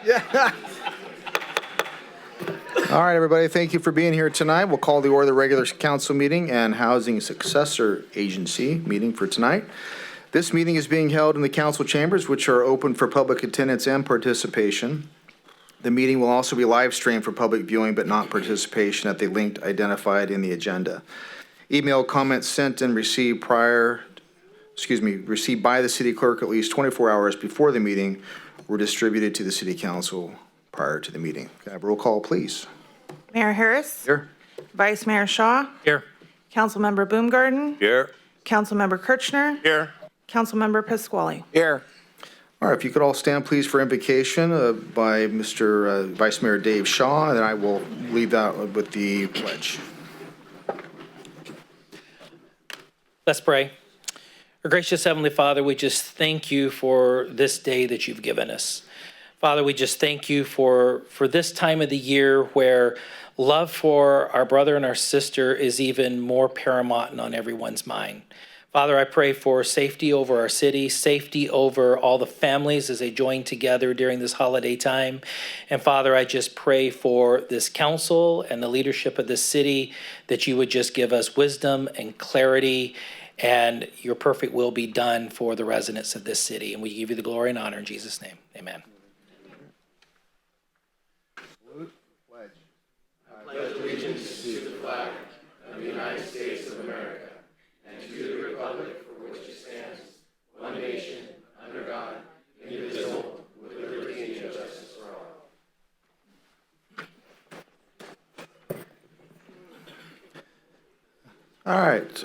Yeah. All right, everybody, thank you for being here tonight. We'll call the order the regular council meeting and housing successor agency meeting for tonight. This meeting is being held in the council chambers, which are open for public attendance and participation. The meeting will also be live streamed for public viewing, but not participation at the link identified in the agenda. Email comments sent and received received by the city clerk at least 24 hours before the meeting were distributed to the city council prior to the meeting. Can I have a roll call, please? Mayor Harris. Here. Vice Mayor Shaw. Here. Councilmember Boomgarden. Here. Councilmember Kirchner. Here. Councilmember Pasquale. Here. All right, if you could all stand, please, for invocation by Mr. Vice Mayor Dave Shaw, and then I will leave that with the pledge. Let's pray. Our gracious Heavenly Father, we just thank you for this day that you've given us. Father, we just thank you for this time of the year where love for our brother and our sister is even more paramount and on everyone's mind. Father, I pray for safety over our city, safety over all the families as they join together during this holiday time. And Father, I just pray for this council and the leadership of this city that you would just give us wisdom and clarity, and your perfect will be done for the residents of this city. And we give you the glory and honor in Jesus' name. Amen. I pledge allegiance to the flag of the United States of America and to the republic for which it stands, one nation, under God, indivisible, with liberty and justice for all. All right,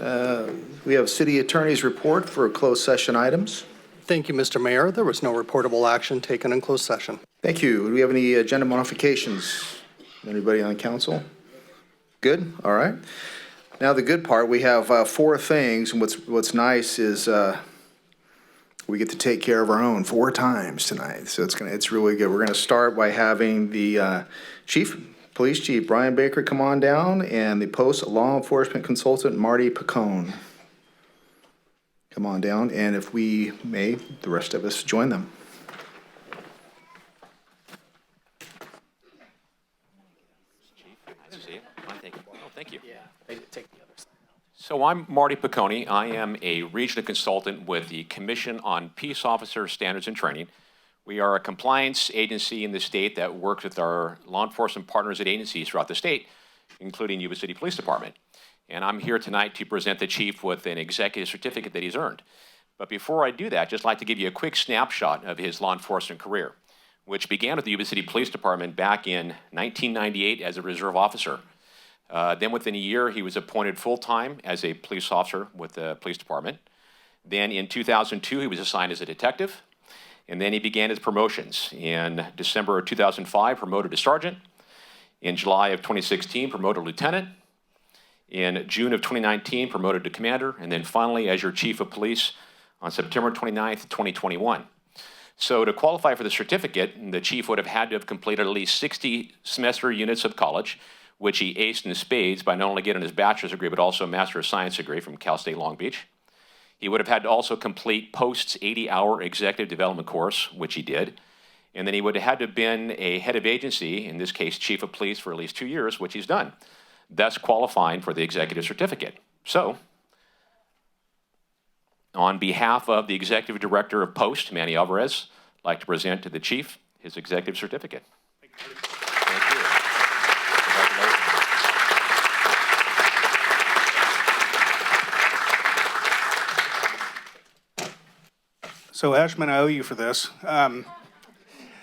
we have city attorney's report for closed session items. Thank you, Mr. Mayor. There was no reportable action taken in closed session. Thank you. Do we have any agenda modifications? Anybody on the council? Good, all right. Now the good part, we have 4 things, and what's nice is we get to take care of our own 4 times tonight, so it's really good. We're gonna start by having the Police Chief Brian Baker come on down, and the Post Law Enforcement Consultant Marty Picone come on down, and if we may, the rest of us join them. Thank you. So I'm Marty Picone. I am a regional consultant with the Commission on Peace Officer Standards and Training. We are a compliance agency in the state that works with our law enforcement partners at agencies throughout the state, including Yuba City Police Department. And I'm here tonight to present the chief with an executive certificate that he's earned. But before I do that, I'd just like to give you a quick snapshot of his law enforcement career, which began with the Yuba City Police Department back in 1998 as a reserve officer. Then within a year, he was appointed full-time as a police officer with the police department. Then in 2002, he was assigned as a detective. And then he began his promotions. In December of 2005, promoted to sergeant. In July of 2016, promoted to lieutenant. In June of 2019, promoted to commander. And then finally, as your chief of police on September 29th, 2021. So to qualify for the certificate, the chief would have had to have completed at least 60 semester units of college, which he aced in spades by not only getting his bachelor's degree, but also a Master of Science degree from Cal State Long Beach. He would have had to also complete Post's 80-hour executive development course, which he did. And then he would have had to have been a head of agency, in this case, chief of police, for at least 2 years, which he's done, thus qualifying for the executive certificate. So, on behalf of the executive director of Post, Manny Alvarez, I'd like to present to the chief his executive certificate. Thank you. So Ashman, I owe you for this.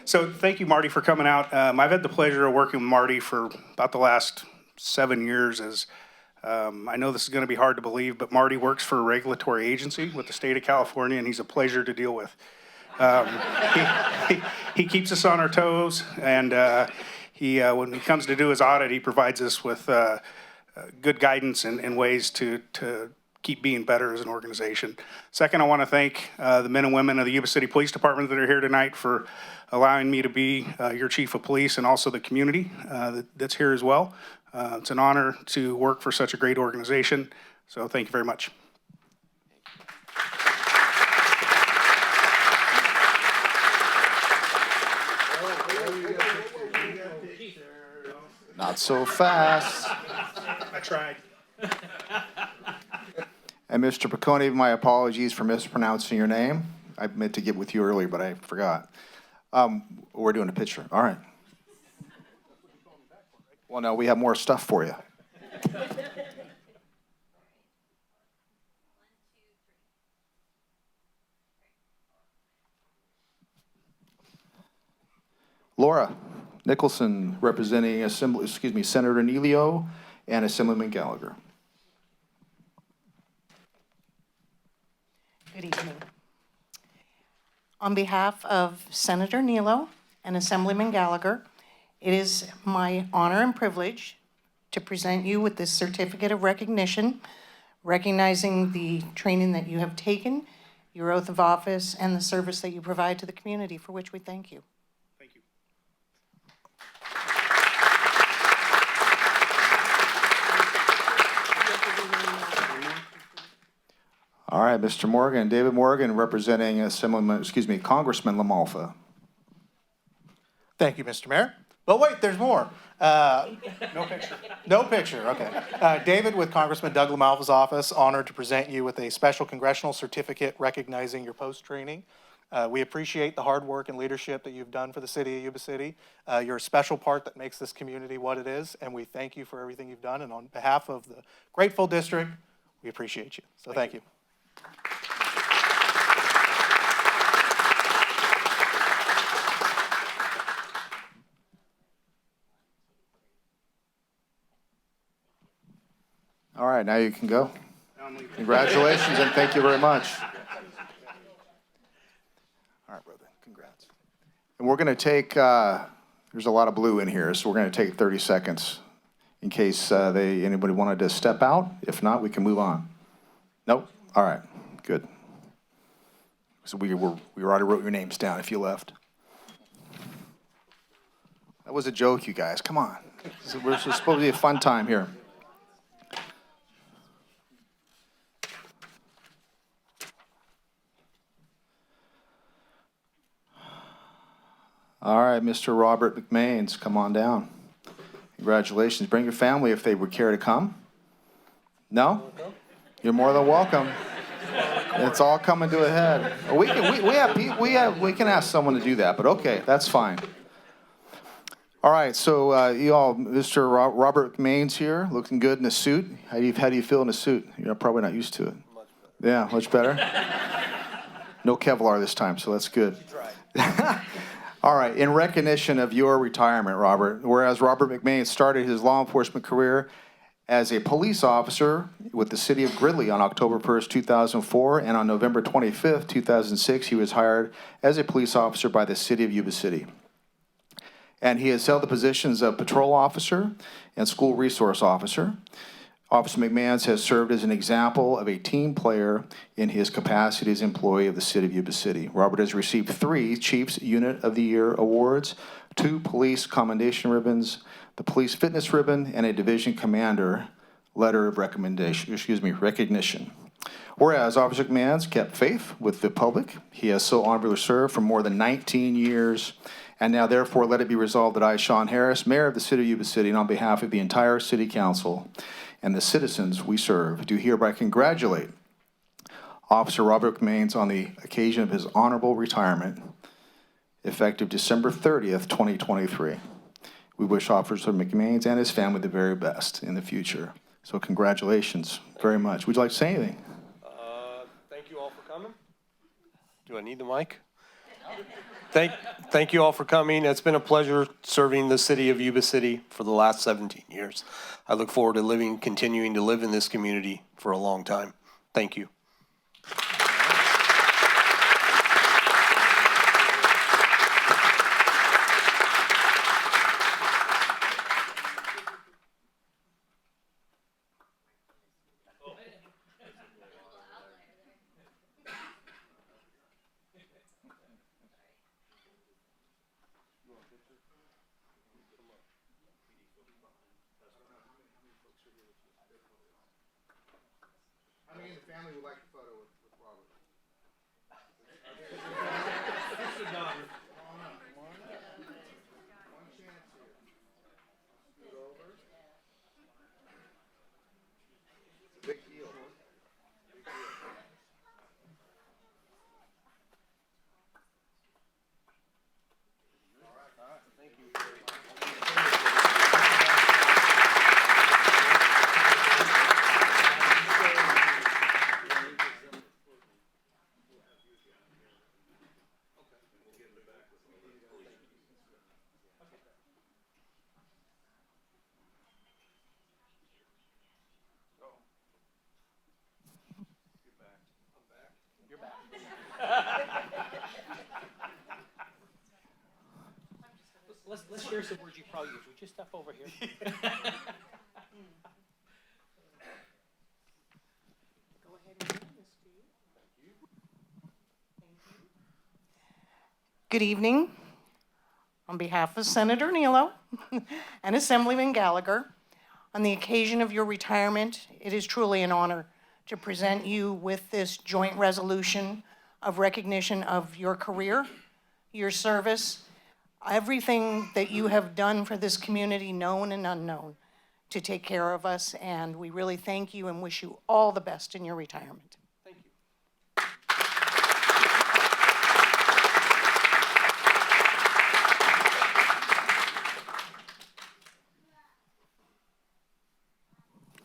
So thank you, Marty, for coming out. I've had the pleasure of working with Marty for about the last 7 years. I know this is going to be hard to believe, but Marty works for a regulatory agency with the state of California, and he's a pleasure to deal with. He keeps us on our toes, and when he comes to do his audit, he provides us with good guidance and ways to keep being better as an organization. Second, I want to thank the men and women of the Yuba City Police Department that are here tonight for allowing me to be your chief of police, and also the community that's here as well. It's an honor to work for such a great organization, so thank you very much. Not so fast. I tried. And Mr. Piccone, my apologies for mispronouncing your name. I meant to get with you earlier, but I forgot. We're doing a picture. All right. Well, no, we have more stuff for you. Laura Nicholson, representing Senator Neelio and Assemblyman Gallagher. Good evening. On behalf of Senator Neelio and Assemblyman Gallagher, it is my honor and privilege to present you with this certificate of recognition, recognizing the training that you have taken, your oath of office, and the service that you provide to the community, for which we thank you. Thank you. All right, Mr. Morgan, David Morgan, representing Congressman LaMalfa. Thank you, Mr. Mayor. But wait, there's more. No picture. No picture, okay. David with Congressman Doug LaMalfa's office, honored to present you with a special congressional certificate recognizing your post-training. We appreciate the hard work and leadership that you've done for the city of Yuba City. You're a special part that makes this community what it is, and we thank you for everything you've done. And on behalf of the grateful district, we appreciate you. So thank you. All right, now you can go. Congratulations and thank you very much. All right, brother, congrats. And we're going to take, there's a lot of blue in here, so we're going to take 30 seconds in case anybody wanted to step out. If not, we can move on. Nope? All right, good. So we already wrote your names down if you left. That was a joke, you guys. Come on. We're supposed to be a fun time here. All right, Mr. Robert McMains, come on down. Congratulations. Bring your family if they would care to come. No? You're more than welcome. It's all coming to a head. We can ask someone to do that, but okay, that's fine. All right, so you all, Mr. Robert McMains here, looking good in a suit. How do you feel in a suit? You're probably not used to it. Much better. Yeah, much better. No Kevlar this time, so that's good. All right, in recognition of your retirement, Robert, whereas Robert McMains started his law enforcement career as a police officer with the city of Gridley on October 1st, 2004, and on November 25th, 2006, he was hired as a police officer by the city of Yuba City. And he has held the positions of patrol officer and school resource officer. Officer McMains has served as an example of a team player in his capacity as employee of the city of Yuba City. Robert has received 3 Chiefs Unit of the Year awards, 2 police commendation ribbons, the police fitness ribbon, and a division commander letter of recognition. Whereas Officer McMains kept faith with the public, he has so honorably served for more than 19 years. And now, therefore, let it be resolved that I, Sean Harris, Mayor of the City of Yuba City, and on behalf of the entire City Council and the citizens we serve, do hereby congratulate Officer Robert McMains on the occasion of his honorable retirement, effective December 30th, 2023. We wish Officer McMains and his family the very best in the future. So congratulations very much. Would you like to say anything? Thank you all for coming. Do I need the mic? Thank you all for coming. It's been a pleasure serving the city of Yuba City for the last 17 years. I look forward to continuing to live in this community for a long time. Thank you. How many in the family would like a photo with Robert? One chance here. Scoot over. Let's share some words you probably use. Would you step over here? Good evening. On behalf of Senator Nilo and Assemblyman Gallagher, on the occasion of your retirement, it is truly an honor to present you with this joint resolution of recognition of your career, your service, everything that you have done for this community, known and unknown, to take care of us, and we really thank you and wish you all the best in your retirement.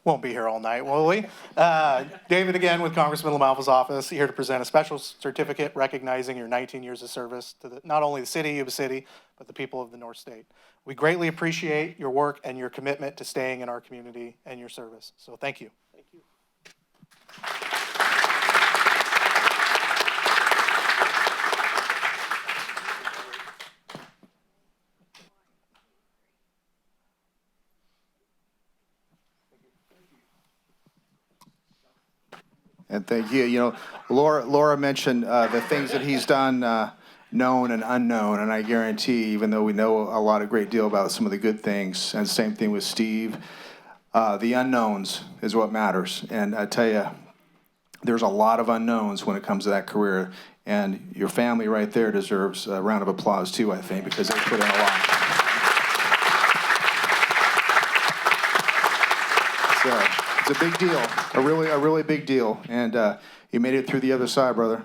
Won't be here all night, will we? David again with Congressman LaMalva's office, here to present a special certificate recognizing your 19 years of service to not only the city of Yuba City, but the people of the North State. We greatly appreciate your work and your commitment to staying in our community and your service. So thank you. Thank you. And thank you. You know, Laura mentioned the things that he's done, known and unknown, and I guarantee, even though we know a lot of great deal about some of the good things, and same thing with Steve, the unknowns is what matters. And I tell you, there's a lot of unknowns when it comes to that career, and your family right there deserves a round of applause too, I think, because they put in a lot. It's a big deal, a really big deal, and you made it through the other side, brother.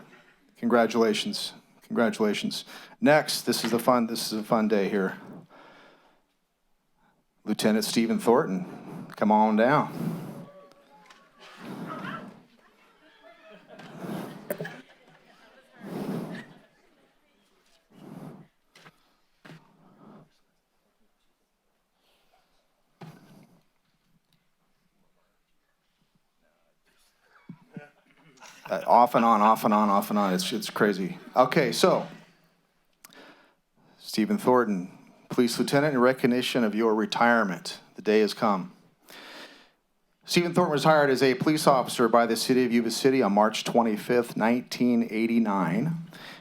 Congratulations, congratulations. Next, this is a fun day here. Lieutenant Stephen Thornton, come on down. Off and on, off and on, off and on. It's crazy. Okay, so Stephen Thornton, Police Lieutenant, in recognition of your retirement, the day has come. Stephen Thornton was hired as a police officer by the city of Yuba City on March 25th, 1989.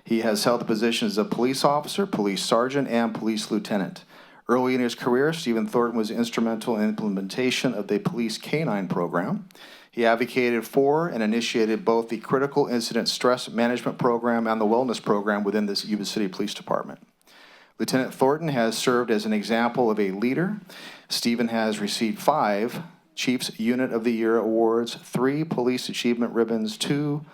He has held the positions of police officer, police sergeant, and police lieutenant. Early in his career, Stephen Thornton was instrumental in the implementation of the police canine program. He advocated for and initiated both the Critical Incident Stress Management Program and the Wellness Program within the Yuba City Police Department. Lieutenant Thornton has served as an example of a leader. Stephen has received 5 Chiefs Unit of the Year awards, 3 Police Achievement Ribbons, 2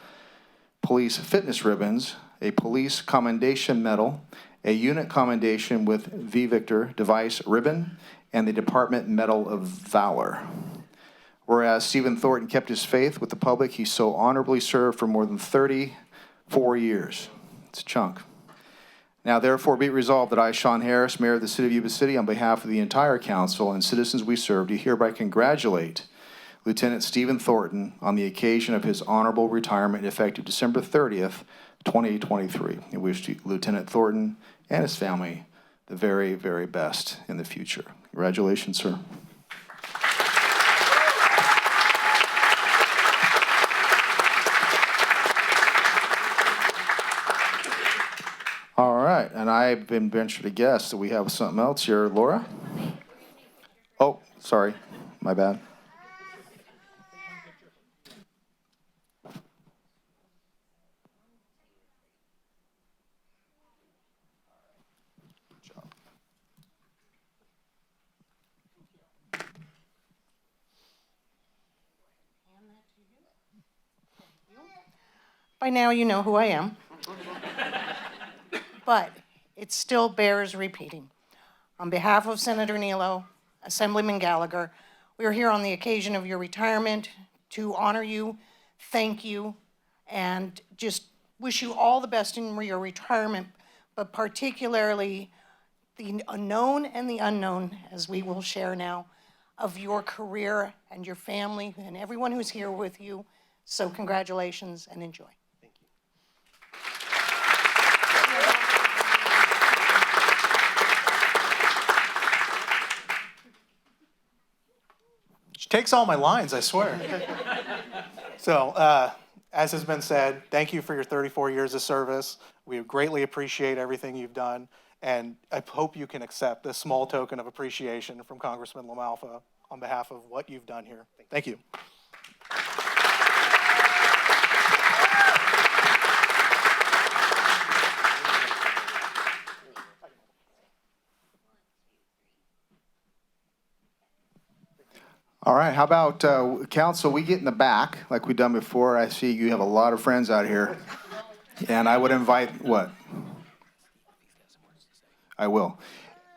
Police Fitness Ribbons, a Police Commendation Medal, a Unit Commendation with V Victor Device Ribbon, and the Department Medal of Valor. Whereas Stephen Thornton kept his faith with the public, he so honorably served for more than 34 years. It's a chunk. Now, therefore, be it resolved that I, Sean Harris, Mayor of the City of Yuba City, on behalf of the entire council and citizens we serve, do hereby congratulate Lieutenant Stephen Thornton on the occasion of his honorable retirement effective December 30th, 2023. I wish Lieutenant Thornton and his family the very, very best in the future. Congratulations, sir. All right, and I've been ventured to guess that we have something else here. Laura? Oh, sorry, my bad. By now you know who I am. But it still bears repeating. On behalf of Senator Nilo, Assemblyman Gallagher, we are here on the occasion of your retirement to honor you, thank you, and just wish you all the best in your retirement, but particularly the known and the unknown, as we will share now, of your career and your family and everyone who's here with you. So congratulations and enjoy. takes all my lines, I swear. So, as has been said, thank you for your 34 years of service. We greatly appreciate everything you've done, and I hope you can accept this small token of appreciation from Congressman LaMalfa on behalf of what you've done here. Thank you. All right, how about council, we get in the back like we've done before. I see you have a lot of friends out here. And I would invite, what? I will.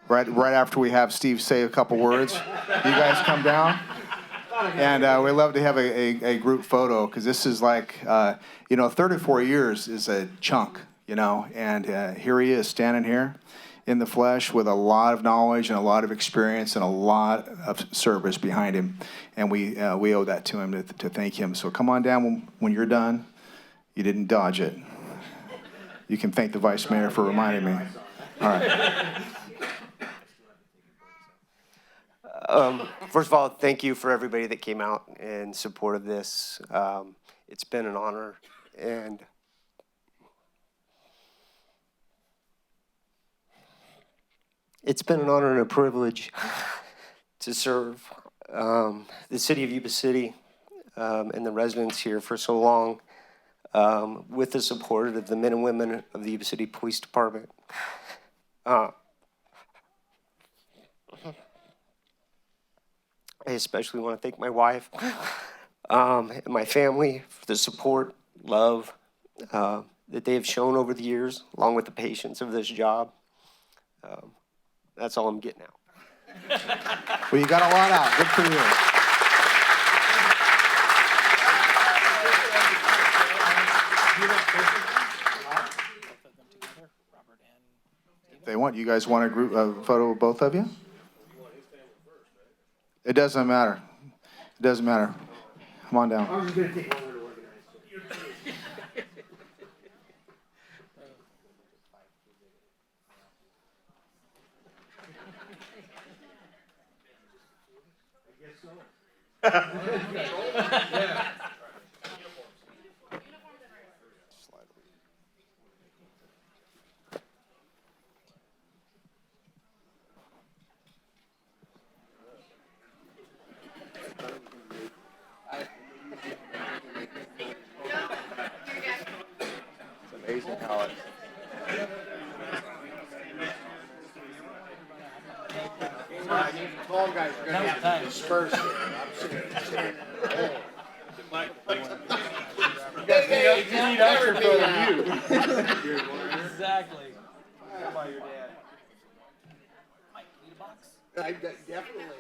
Right after we have Steve say a couple words, you guys come down. And we'd love to have a group photo, because this is like, 34 years is a chunk, and here he is standing here in the flesh with a lot of knowledge and a lot of experience and a lot of service behind him. And we owe that to him to thank him. So come on down when you're done. You didn't dodge it. You can thank the vice mayor for reminding me. All right. First of all, thank you for everybody that came out in support of this. It's been an honor, and it's been an honor and a privilege to serve the city of Yuba City and the residents here for so long, with the support of the men and women of the Yuba City Police Department. I especially want to thank my wife and my family for the support, love that they have shown over the years, along with the patience of this job. That's all I'm getting out. Well, you got a lot out. Good for you. They want, you guys want a group photo of both of you? It doesn't matter. It doesn't matter. Come on down. Amazing how Tall guys are going to have to disperse here. I'm sitting there. Exactly. Definitely.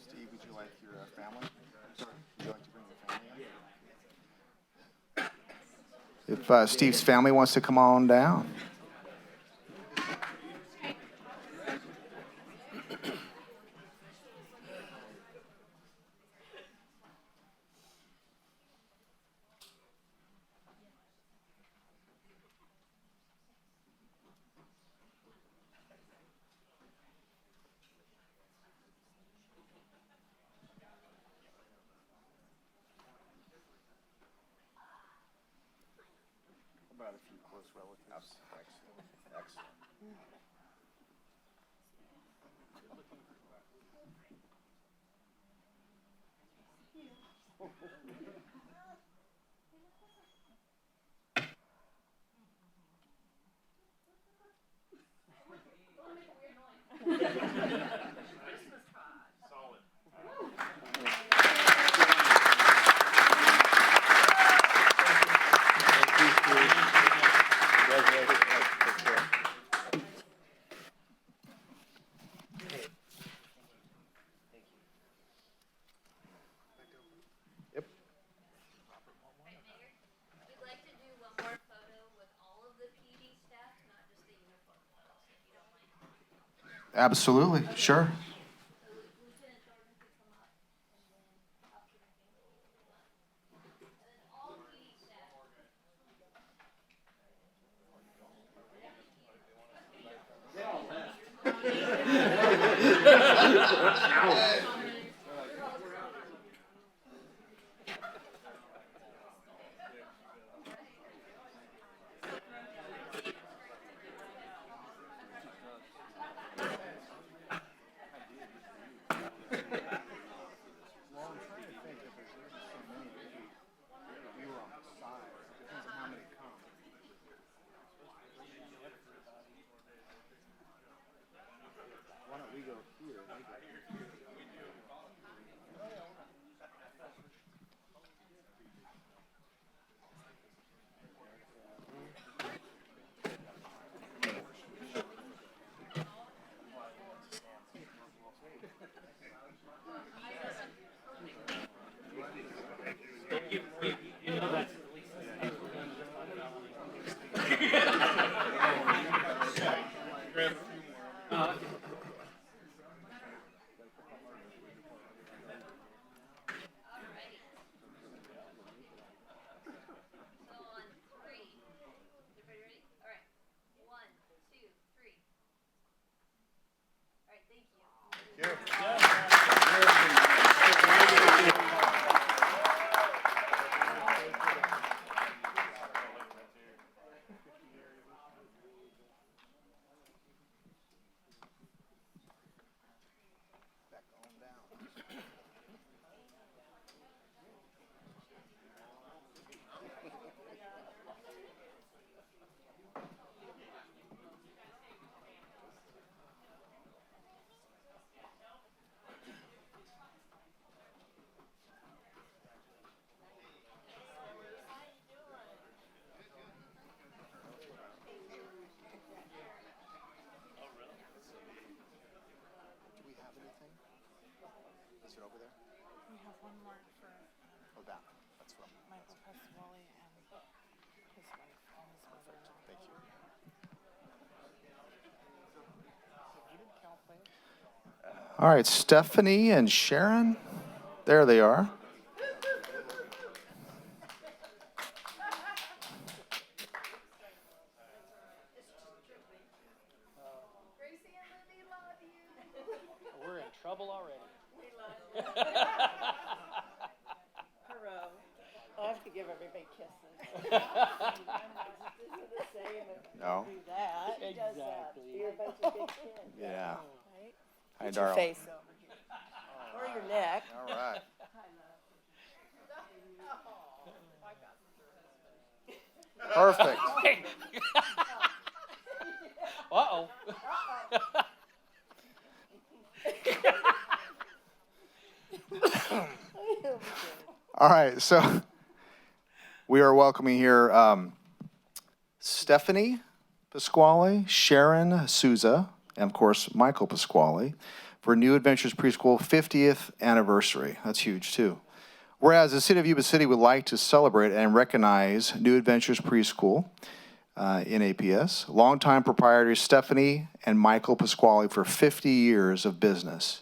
Steve, would you like your family? Sorry, would you like to bring your family in? If Steve's family wants to come on down. about a few close relatives. Excellent. We'd like to do one more photo with all of the PD staff, not just the uniform photos, if you don't mind. Absolutely, sure. So Lieutenant Thornton could come up, and then Officer McMains. And then all PD staff. So on three, everybody ready? All right. 1, 2, 3. All right, thank you. We have one more for Michael Pasquale and his wife and his mother-in-law. Thank you. All right, Stephanie and Sharon, there they are. Gracie and Levee love you. We're in trouble already. Hurrah. I'll have to give everybody kisses. No. Do that. He does that. Exactly. You're a bunch of big kids. Yeah. Right? Hi, Put your darling. face over here. Or your neck. All right. Perfect. Uh-oh. All right, so we are welcoming here Stephanie Pasquale, Sharon Souza, and of course, Michael Pasquale for New Adventures Preschool 50th anniversary. That's huge, too. Whereas the City of Yuba City would like to celebrate and recognize New Adventures Preschool in APS, longtime proprietors Stephanie and Michael Pasquale for 50 years of business.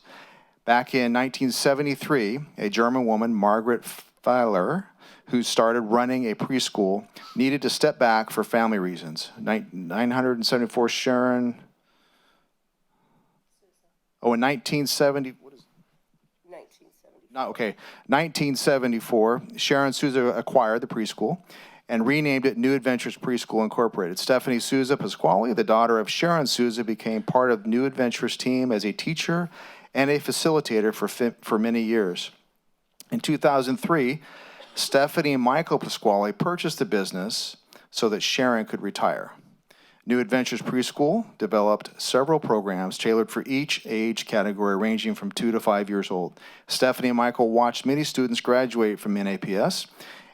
Back in 1973, a German woman, Margaret Feiler, who started running a preschool, needed to step back for family reasons. 974 Sharon. Oh, in 1970. What is? 1974, Sharon Souza acquired the preschool and renamed it New Adventures Preschool Incorporated. Stephanie Souza Pasquale, the daughter of Sharon Souza, became part of New Adventures team as a teacher and a facilitator for many years. In 2003, Stephanie and Michael Pasquale purchased the business so that Sharon could retire. New Adventures Preschool developed several programs tailored for each age category ranging from 2 to 5 years old. Stephanie and Michael watched many students graduate from NAPS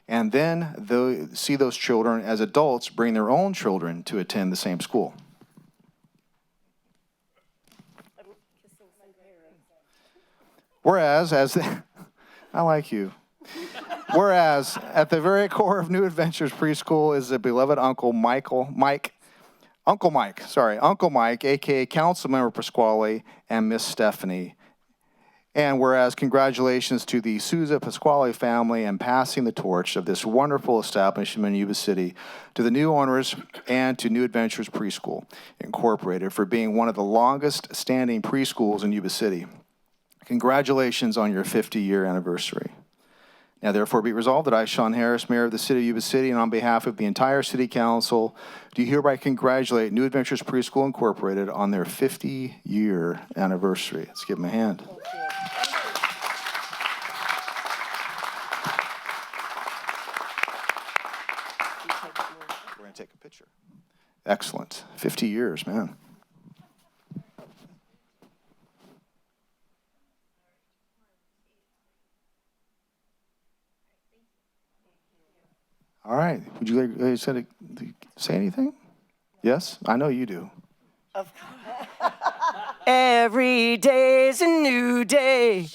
and then see those children as adults bring their own children to attend the same school. Whereas, I like you. Whereas, at the very core of New Adventures Preschool is the beloved Uncle Mike, aka Councilmember Pasquale and Miss Stephanie. And whereas, congratulations to the Souza Pasquale family and passing the torch of this wonderful establishment in Yuba City to the new owners and to New Adventures Preschool Incorporated for being one of the longest standing preschools in Yuba City. Congratulations on your 50-year anniversary. Now therefore be resolved that I, Sean Harris, Mayor of the City of Yuba City, and on behalf of the entire City Council, do hereby congratulate New Adventures Preschool Incorporated on their 50-year anniversary. Let's give them a hand. We're going to take a picture. Excellent. 50 years, man. All right. Would you like to say anything? Yes? I know you do. Every day's a new day.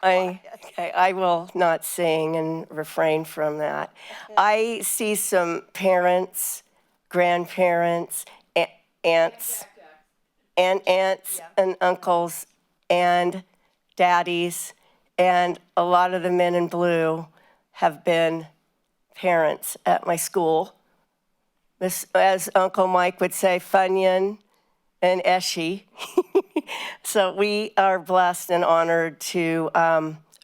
I will not sing and refrain from that. I see some parents, grandparents, aunts, and uncles, and daddies, and a lot of the men in blue have been parents at my school. As Uncle Mike would say, Funyun and Eshy. So we are blessed and honored to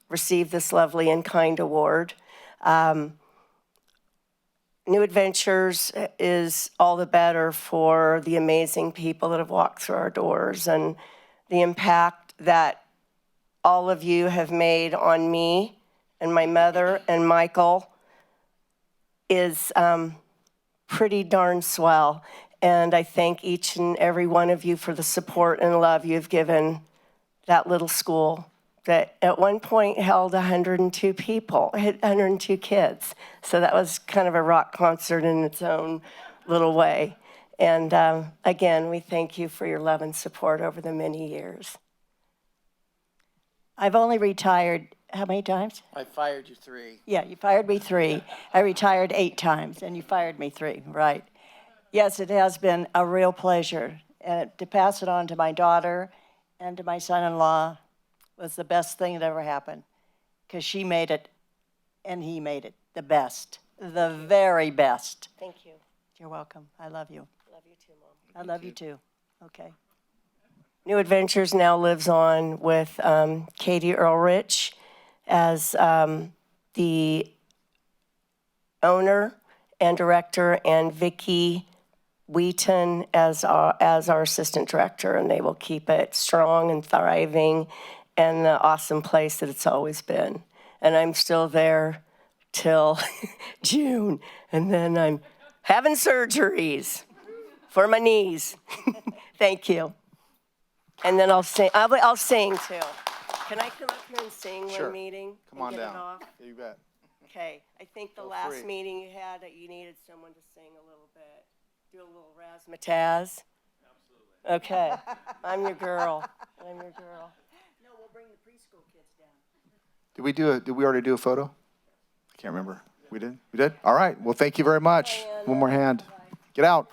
receive this lovely and kind award. New Adventures is all the better for the amazing people that have walked through our doors and the impact that all of you have made on me and my mother and Michael is pretty darn swell. And I thank each and every one of you for the support and love you've given that little school that at one point held 102 people, 102 kids. So that was kind of a rock concert in its own little way. And again, we thank you for your love and support over the many years. I've only retired, how many times? I fired you 3. Yeah, you fired me 3. I retired 8 times, and you fired me 3, right. Yes, it has been a real pleasure. And to pass it on to my daughter and to my son-in-law was the best thing that ever happened, because she made it, and he made it the best, the very best. Thank you. You're welcome. I love you. Love you too, Mom. I love you too. Okay. New Adventures now lives on with Katie Earlrich as the owner and director, and Vicki Wheaton as our assistant director, and they will keep it strong and thriving and the awesome place that it's always been. And I'm still there till June, and then I'm having surgeries for my knees. Thank you. And then I'll sing. I'll sing too. Can I come up here and sing one meeting? Come on and get down. It off? Yeah, you bet. Okay. I think the Feel last free. meeting you had, that you needed someone to sing a little bit, do a little razzmatazz. Absolutely. Okay. I'm your girl. I'm your girl. No, we'll bring the preschool kids down. Did we already do a photo? I can't remember. We did? We did? All right. Well, thank you very much. One more hand. Get out.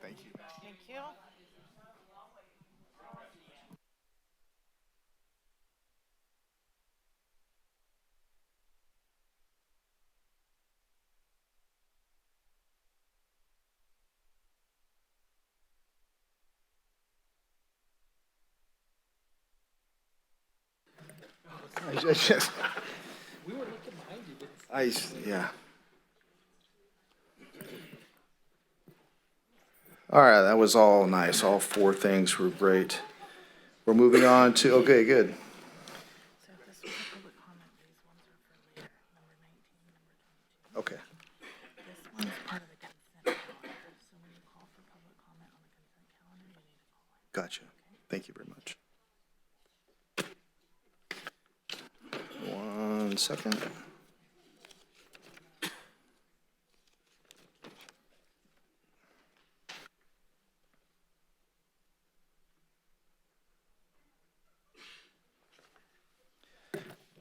Thank you. Thank you. Yeah. All right, that was all nice. All 4 things were great. We're moving on to, okay, good. Okay. This one's part of the consent calendar, so when you call for public comment on the consent calendar, you need to call it. Gotcha. Thank you very much. 1 second.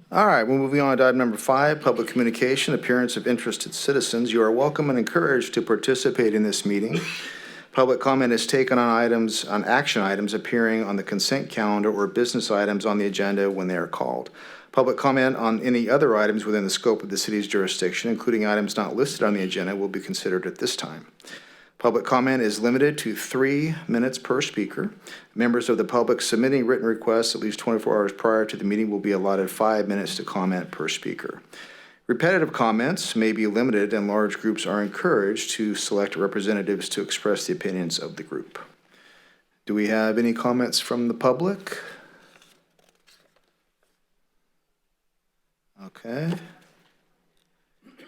All right, we're moving on to item number 5, public communication, appearance of interested citizens. You are welcome and encouraged to participate in this meeting. Public comment is taken on action items appearing on the consent calendar or business items on the agenda when they are called. Public comment on any other items within the scope of the city's jurisdiction, including items not listed on the agenda, will be considered at this time. Public comment is limited to 3 minutes per speaker. Members of the public submitting written requests at least 24 hours prior to the meeting will be allotted 5 minutes to comment per speaker. Repetitive comments may be limited, and large groups are encouraged to select representatives to express the opinions of the group. Do we have any comments from the public? Okay.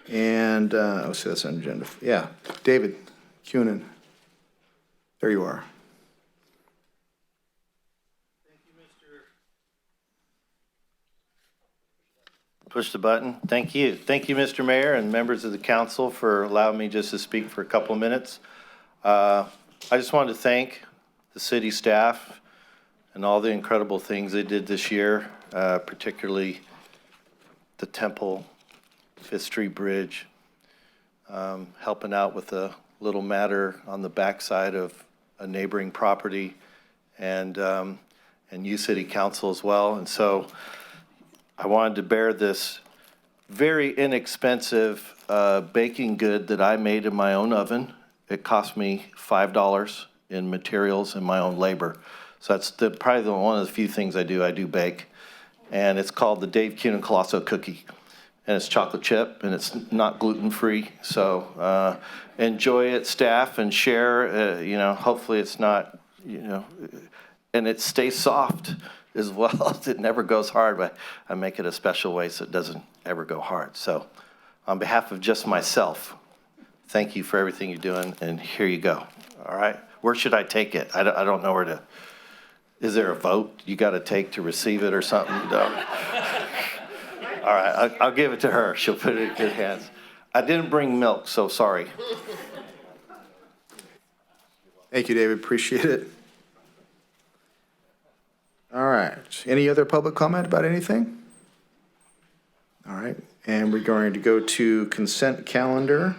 And, so that's on the agenda. Yeah, David Cunin. There you are. Push the button. Thank you. Thank you, Mr. Mayor and members of the council, for allowing me just to speak for a couple of minutes. I just wanted to thank the city staff and all the incredible things they did this year, particularly the Temple, Fifth Street Bridge, helping out with a little matter on the backside of a neighboring property, and U City Council as well. And so I wanted to bear this very inexpensive baking good that I made in my own oven. It cost me $5 in materials and my own labor. So that's probably one of the few things I do. I do bake. And it's called the Dave Cunin Colosso Cookie. And it's chocolate chip, and it's not gluten-free. So enjoy it, staff, and share. Hopefully it's not, and it stays soft as well. It never goes hard, but I make it a special way so it doesn't ever go hard. So on behalf of just myself, thank you for everything you're doing, and here you go. All right? Where should I take it? I don't know where to. Is there a vote you got to take to receive it or something? No. All right, I'll give it to her. She'll put it in good hands. I didn't bring milk, so sorry. Thank you, David. Appreciate it. All right. Any other public comment about anything? All right. And we're going to go to consent calendar.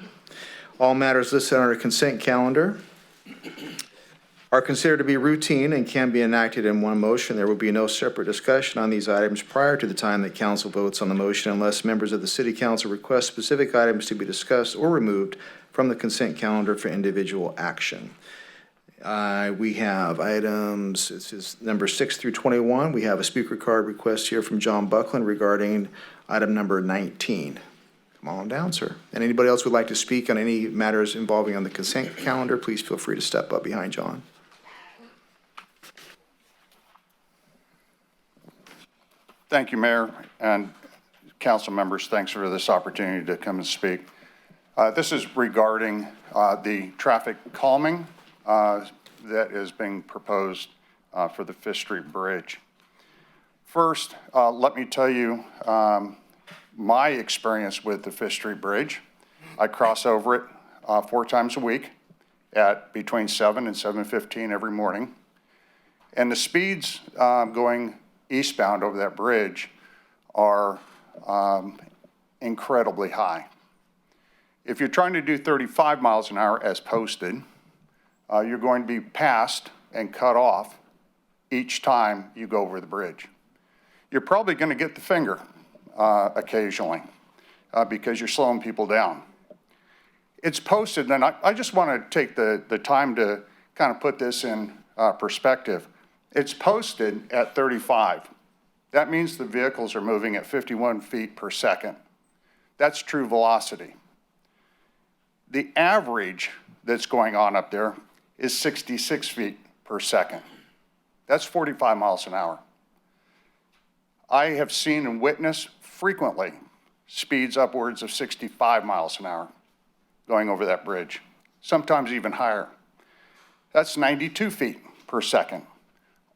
All matters listed on our consent calendar are considered to be routine and can be enacted in one motion. There will be no separate discussion on these items prior to the time that council votes on the motion unless members of the city council request specific items to be discussed or removed from the consent calendar for individual action. We have items, this is number 6 through 21. We have a speaker card request here from John Buckland regarding item number 19. Come on down, sir. And anybody else would like to speak on any matters involving on the consent calendar, please feel free to step up behind John. Thank you, Mayor and council members. Thanks for this opportunity to come and speak. This is regarding the traffic calming that is being proposed for the Fifth Street Bridge. First, let me tell you my experience with the Fifth Street Bridge. I cross over it 4 times a week at between 7 and 7:15 every morning. And the speeds going eastbound over that bridge are incredibly high. If you're trying to do 35 miles an hour as posted, you're going to be passed and cut off each time you go over the bridge. You're probably going to get the finger occasionally because you're slowing people down. It's posted, and I just want to take the time to kind of put this in perspective. It's posted at 35. That means the vehicles are moving at 51 feet per second. That's true velocity. The average that's going on up there is 66 feet per second. That's 45 miles an hour. I have seen and witnessed frequently speeds upwards of 65 miles an hour going over that bridge, sometimes even higher. That's 92 feet per second.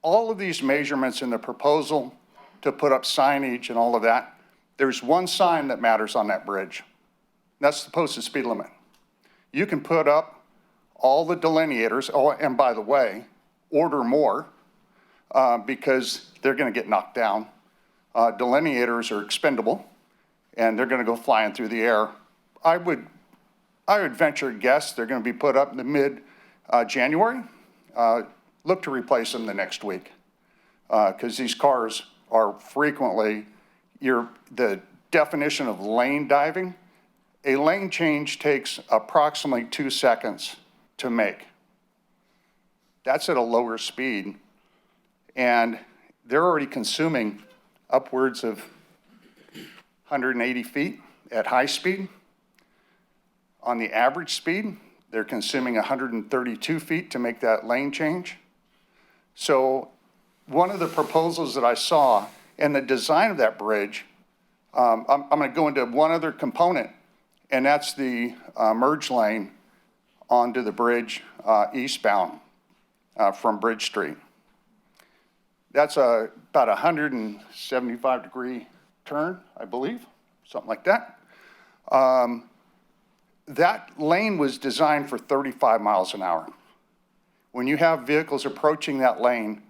All of these measurements in the proposal to put up signage and all of that, there's one sign that matters on that bridge. That's the posted speed limit. You can put up all the delineators, oh, and by the way, order more because they're gonna get knocked down. Delineators are expendable and they're gonna go flying through the air. I would venture a guess they're gonna be put up in the mid-January. Look to replace them the next week because these cars are frequently, the definition of lane diving, a lane change takes approximately 2 seconds to make. That's at a lower speed, and they're already consuming upwards of 180 feet at high speed. On the average speed, they're consuming 132 feet to make that lane change. So one of the proposals that I saw and the design of that bridge, I'm going to go into one other component, and that's the merge lane onto the bridge eastbound from Bridge Street. That's about a 175-degree turn, I believe, something like that. That lane was designed for 35 miles an hour. When you have vehicles approaching that lane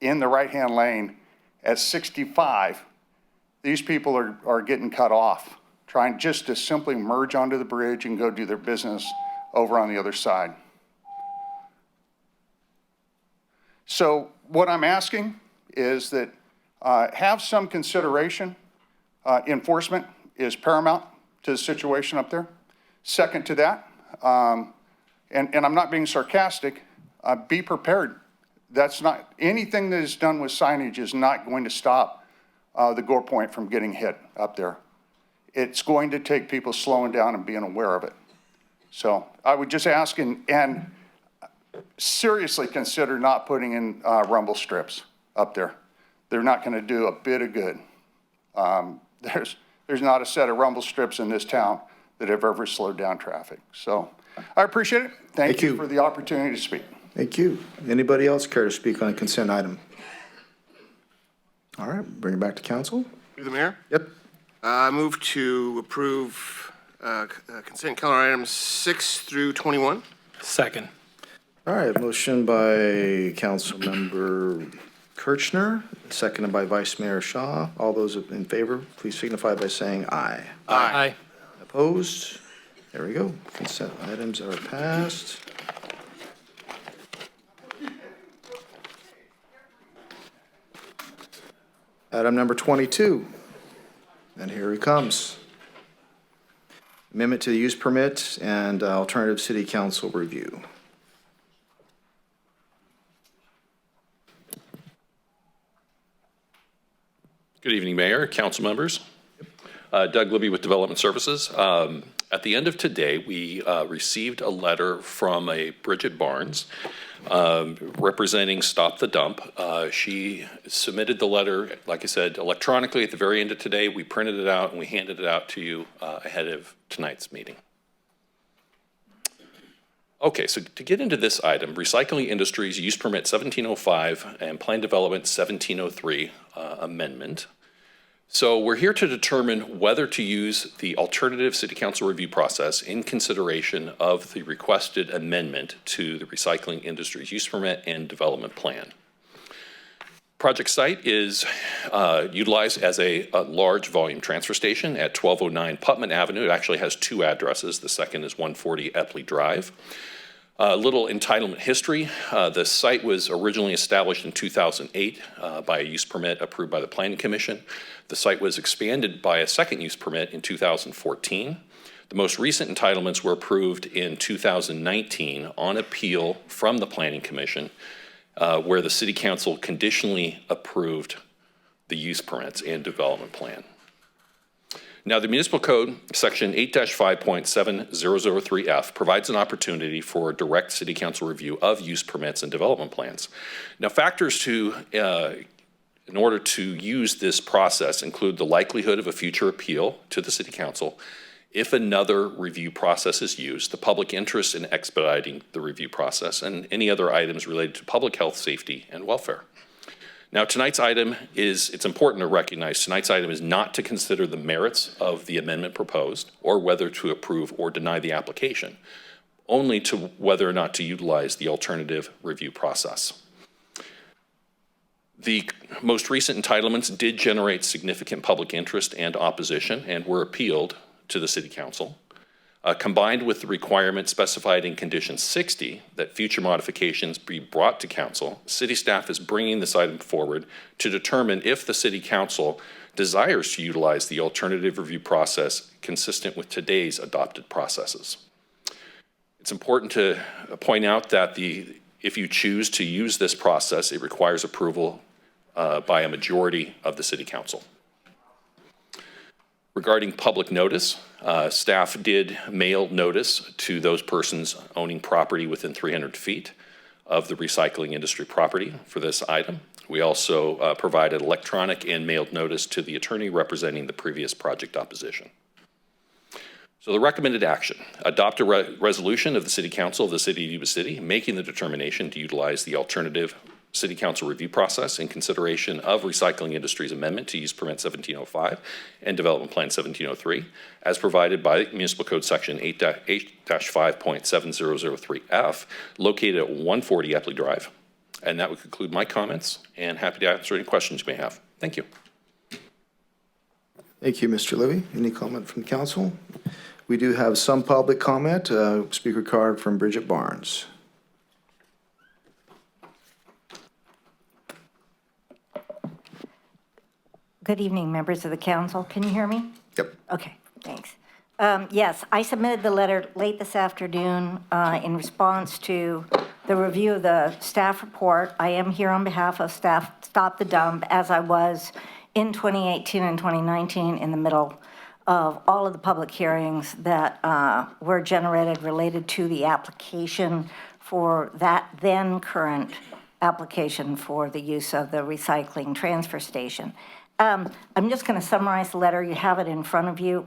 in the right-hand lane at 65, these people are getting cut off, trying just to simply merge onto the bridge and go do their business over on the other side. So what I'm asking is that have some consideration. Enforcement is paramount to the situation up there. Second to that, and I'm not being sarcastic, be prepared. That's not, anything that is done with signage is not going to stop the gore point from getting hit up there. It's going to take people slowing down and being aware of it. So I would just ask and seriously consider not putting in rumble strips up there. They're not going to do a bit of good. There's not a set of rumble strips in this town that have ever slowed down traffic. So I appreciate it. Thank you for the opportunity to speak. Thank you. Anybody else care to speak on a consent item? All right, bring it back to council. Through the mayor? Yep. I move to approve consent calendar items 6 through 21. Second. All right, motion by Councilmember Kirchner, seconded by Vice Mayor Shaw. All those in favor, please signify by saying aye. Aye. Opposed? There we go. Consent items are passed. Item number 22. And here he comes. Amendment to the use permit and alternative city council review. Good evening, Mayor, council members. Doug Levee with Development Services. At the end of today, we received a letter from a Bridget Barnes representing Stop the Dump. She submitted the letter, like I said, electronically at the very end of today. We printed it out and we handed it out to you ahead of tonight's meeting. Okay, so to get into this item, Recycling Industries Use Permit 1705 and Plan Development 1703 amendment. So we're here to determine whether to use the alternative city council review process in consideration of the requested amendment to the Recycling Industries Use Permit and Development Plan. Project site is utilized as a large volume transfer station at 1209 Putman Avenue. It actually has two addresses. The second is 140 Epley Drive. A little entitlement history. The site was originally established in 2008 by a use permit approved by the Planning Commission. The site was expanded by a second use permit in 2014. The most recent entitlements were approved in 2019 on appeal from the Planning Commission, where the City Council conditionally approved the use permits and development plan. Now, the Municipal Code, Section 8-5.7003F, provides an opportunity for direct City Council review of use permits and development plans. Now, factors to in order to use this process, include the likelihood of a future appeal to the City Council if another review process is used, the public interest in expediting the review process, and any other items related to public health, safety, and welfare. Now, tonight's item it's important to recognize, tonight's item is not to consider the merits of the amendment proposed or whether to approve or deny the application, only to whether or not to utilize the alternative review process. The most recent entitlements did generate significant public interest and opposition and were appealed to the City Council. Combined with the requirement specified in Condition 60 that future modifications be brought to Council, City staff is bringing this item forward to determine if the City Council desires to utilize the alternative review process consistent with today's adopted processes. It's important to point out that if you choose to use this process, it requires approval by a majority of the City Council. Regarding public notice, staff did mail notice to those persons owning property within 300 feet of the recycling industry property for this item. We also provided electronic and mailed notice to the attorney representing the previous project opposition. So the recommended action, adopt a resolution of the City Council of the City of Yuba City making the determination to utilize the alternative City Council review process in consideration of Recycling Industries Amendment to Use Permit 1705 and Development Plan 1703 as provided by Municipal Code Section 8-5.7003F located at 140 Epley Drive. And that would conclude my comments, and happy to answer any questions you may have. Thank you. Thank you, Mr. Levee. Any comment from the council? We do have some public comment. Speaker card from Bridget Barnes. Good evening, members of the council. Can you hear me? Yep. Okay, thanks. Yes, I submitted the letter late this afternoon in response to the review of the staff report. I am here on behalf of staff Stop the Dump, as I was in 2018 and 2019 in the middle of all of the public hearings that were generated related to the application for that then current application for the use of the recycling transfer station. I'm just going to summarize the letter. You have it in front of you.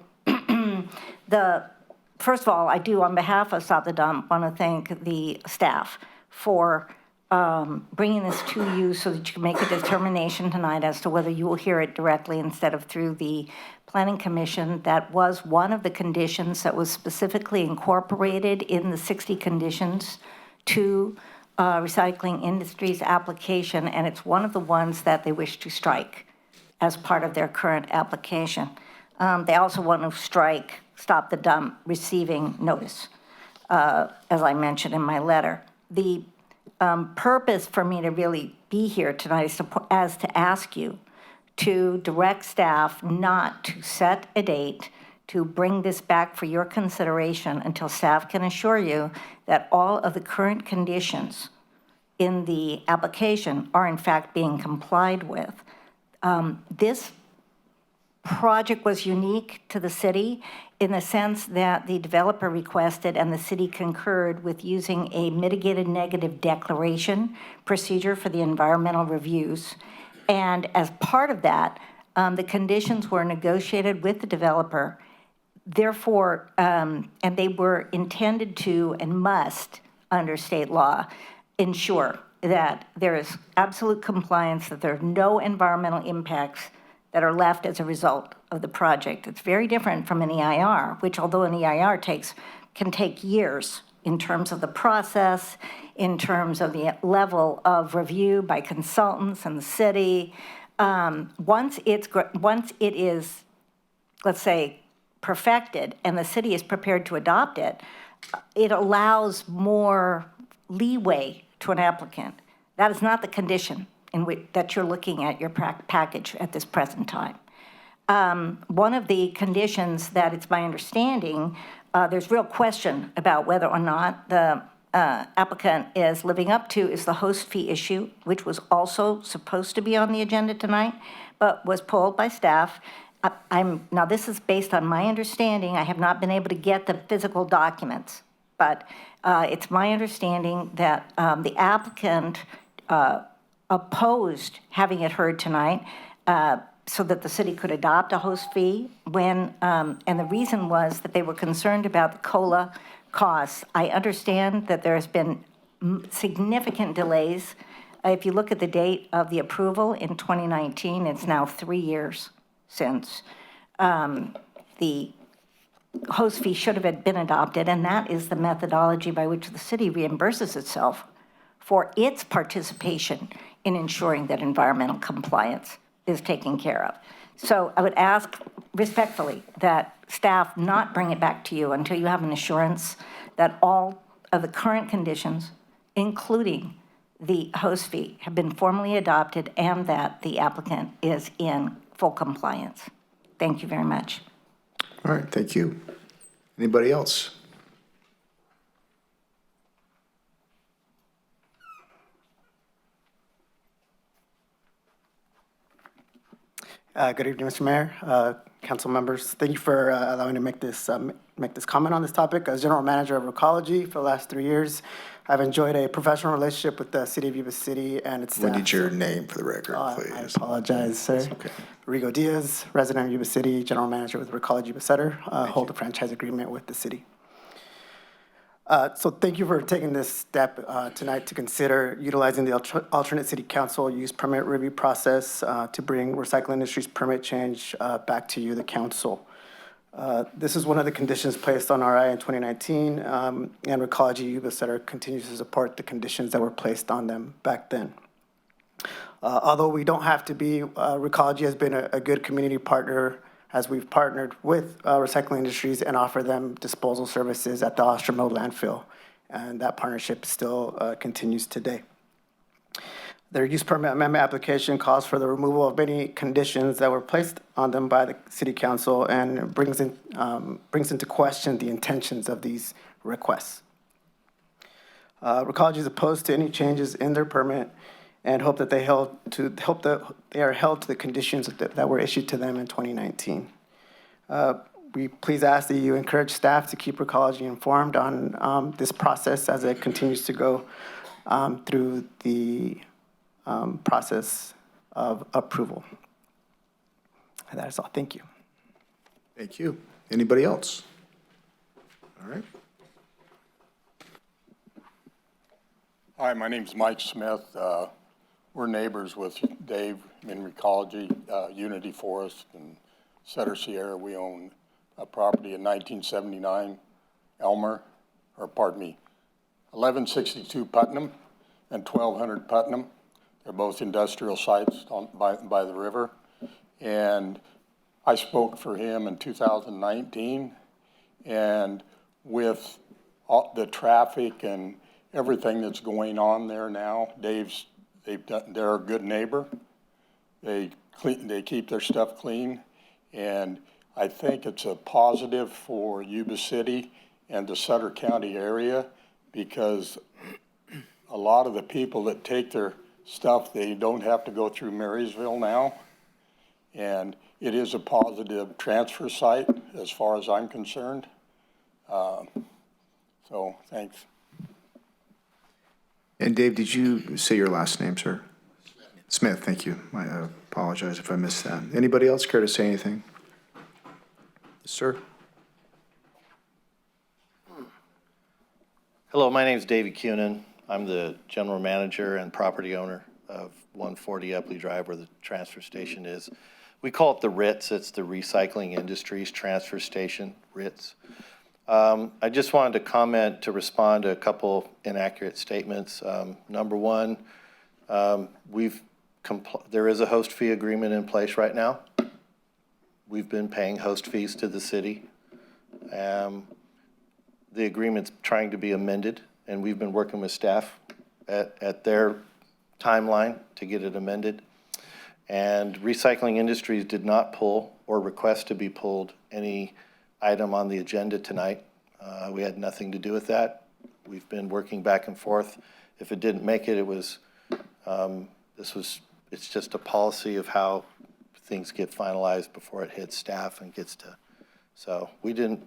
First of all, I do, on behalf of Stop the Dump, want to thank the staff for bringing this to you so that you can make a determination tonight as to whether you will hear it directly instead of through the Planning Commission. That was one of the conditions that was specifically incorporated in the 60 conditions to Recycling Industries application, and it's one of the ones that they wish to strike as part of their current application. They also want to strike Stop the Dump receiving notice, as I mentioned in my letter. The purpose for me to really be here tonight is to ask you to direct staff not to set a date to bring this back for your consideration until staff can assure you that all of the current conditions in the application are in fact being complied with. This project was unique to the city in the sense that the developer requested and the city concurred with using a mitigated negative declaration procedure for the environmental reviews. And as part of that, the conditions were negotiated with the developer. Therefore, and they were intended to and must, under state law, ensure that there is absolute compliance, that there are no environmental impacts that are left as a result of the project. It's very different from an EIR, which although an EIR can take years in terms of the process, in terms of the level of review by consultants and the city. Once it is, let's say, perfected and the city is prepared to adopt it, it allows more leeway to an applicant. That is not the condition that you're looking at your package at this present time. One of the conditions that it's my understanding, there's real question about whether or not the applicant is living up to is the host fee issue, which was also supposed to be on the agenda tonight, but was pulled by staff. Now this is based on my understanding. I have not been able to get the physical documents, but it's my understanding that the applicant opposed having it heard tonight so that the city could adopt a host fee when, and the reason was that they were concerned about the COLA costs. I understand that there's been significant delays. If you look at the date of the approval in 2019, it's now 3 years since the host fee should have been adopted, and that is the methodology by which the city reimburses itself for its participation in ensuring that environmental compliance is taken care of. So I would ask respectfully that staff not bring it back to you until you have an assurance that all of the current conditions, including the host fee, have been formally adopted and that the applicant is in full compliance. Thank you very much. All right, thank you. Anybody else? Good evening, Mr. Mayor, council members. Thank you for allowing me to make this comment on this topic. As General Manager of Ecology for the last 3 years, I've enjoyed a professional relationship with the City of Yuba City and its staff. We need your name for the record, please. I apologize, sir. Okay. Rigo Diaz, resident of Yuba City, General Manager with Ecology Yuba Sutter, hold a franchise agreement with the city. So thank you for taking this step tonight to consider utilizing the alternate city council use permit review process to bring recycling industry's permit change back to you, the council. This is one of the conditions placed on RI in 2019, and Ecology Yuba Center continues to support the conditions that were placed on them back then. Although we don't have to be, Recology has been a good community partner as we've partnered with recycling industries and offer them disposal services at the Ostramo landfill. And that partnership still continues today. Their use permit amendment application calls for the removal of any conditions that were placed on them by the city council and brings into question the intentions of these requests. Recology is opposed to any changes in their permit and hope that they are held to the conditions that were issued to them in 2019. We please ask that you encourage staff to keep Recology informed on this process as it continues to go through the process of approval. And that is all. Thank you. Thank you. Anybody else? All right. Hi, my name's Mike Smith. We're neighbors with Dave in Recology, Unity Forest and Sutter Sierra. We own a property in 1979, 1162 Putnam and 1200 Putnam. They're both industrial sites by the river. And I spoke for him in 2019. And with all the traffic and everything that's going on there now, they're a good neighbor. They keep their stuff clean. And I think it's a positive for Yuba City and the Sutter County area because a lot of the people that take their stuff, they don't have to go through Marysville now. And it is a positive transfer site as far as I'm concerned. So thanks. And Dave, did you say your last name, sir? Smith, thank you. I apologize if I missed that. Anybody else care to say anything? Sir? Hello, my name is David Cunin. I'm the general manager and property owner of 140 Epley Drive where the transfer station is. We call it the Ritz. It's the Recycling Industries Transfer Station, Ritz. I just wanted to comment to respond to a couple inaccurate statements. Number one, there is a host fee agreement in place right now. We've been paying host fees to the city. The agreement's trying to be amended, and we've been working with staff at their timeline to get it amended. And Recycling Industries did not pull or request to be pulled any item on the agenda tonight. We had nothing to do with that. We've been working back and forth. If it didn't make it, it's just a policy of how things get finalized before it hits staff and gets to, so we didn't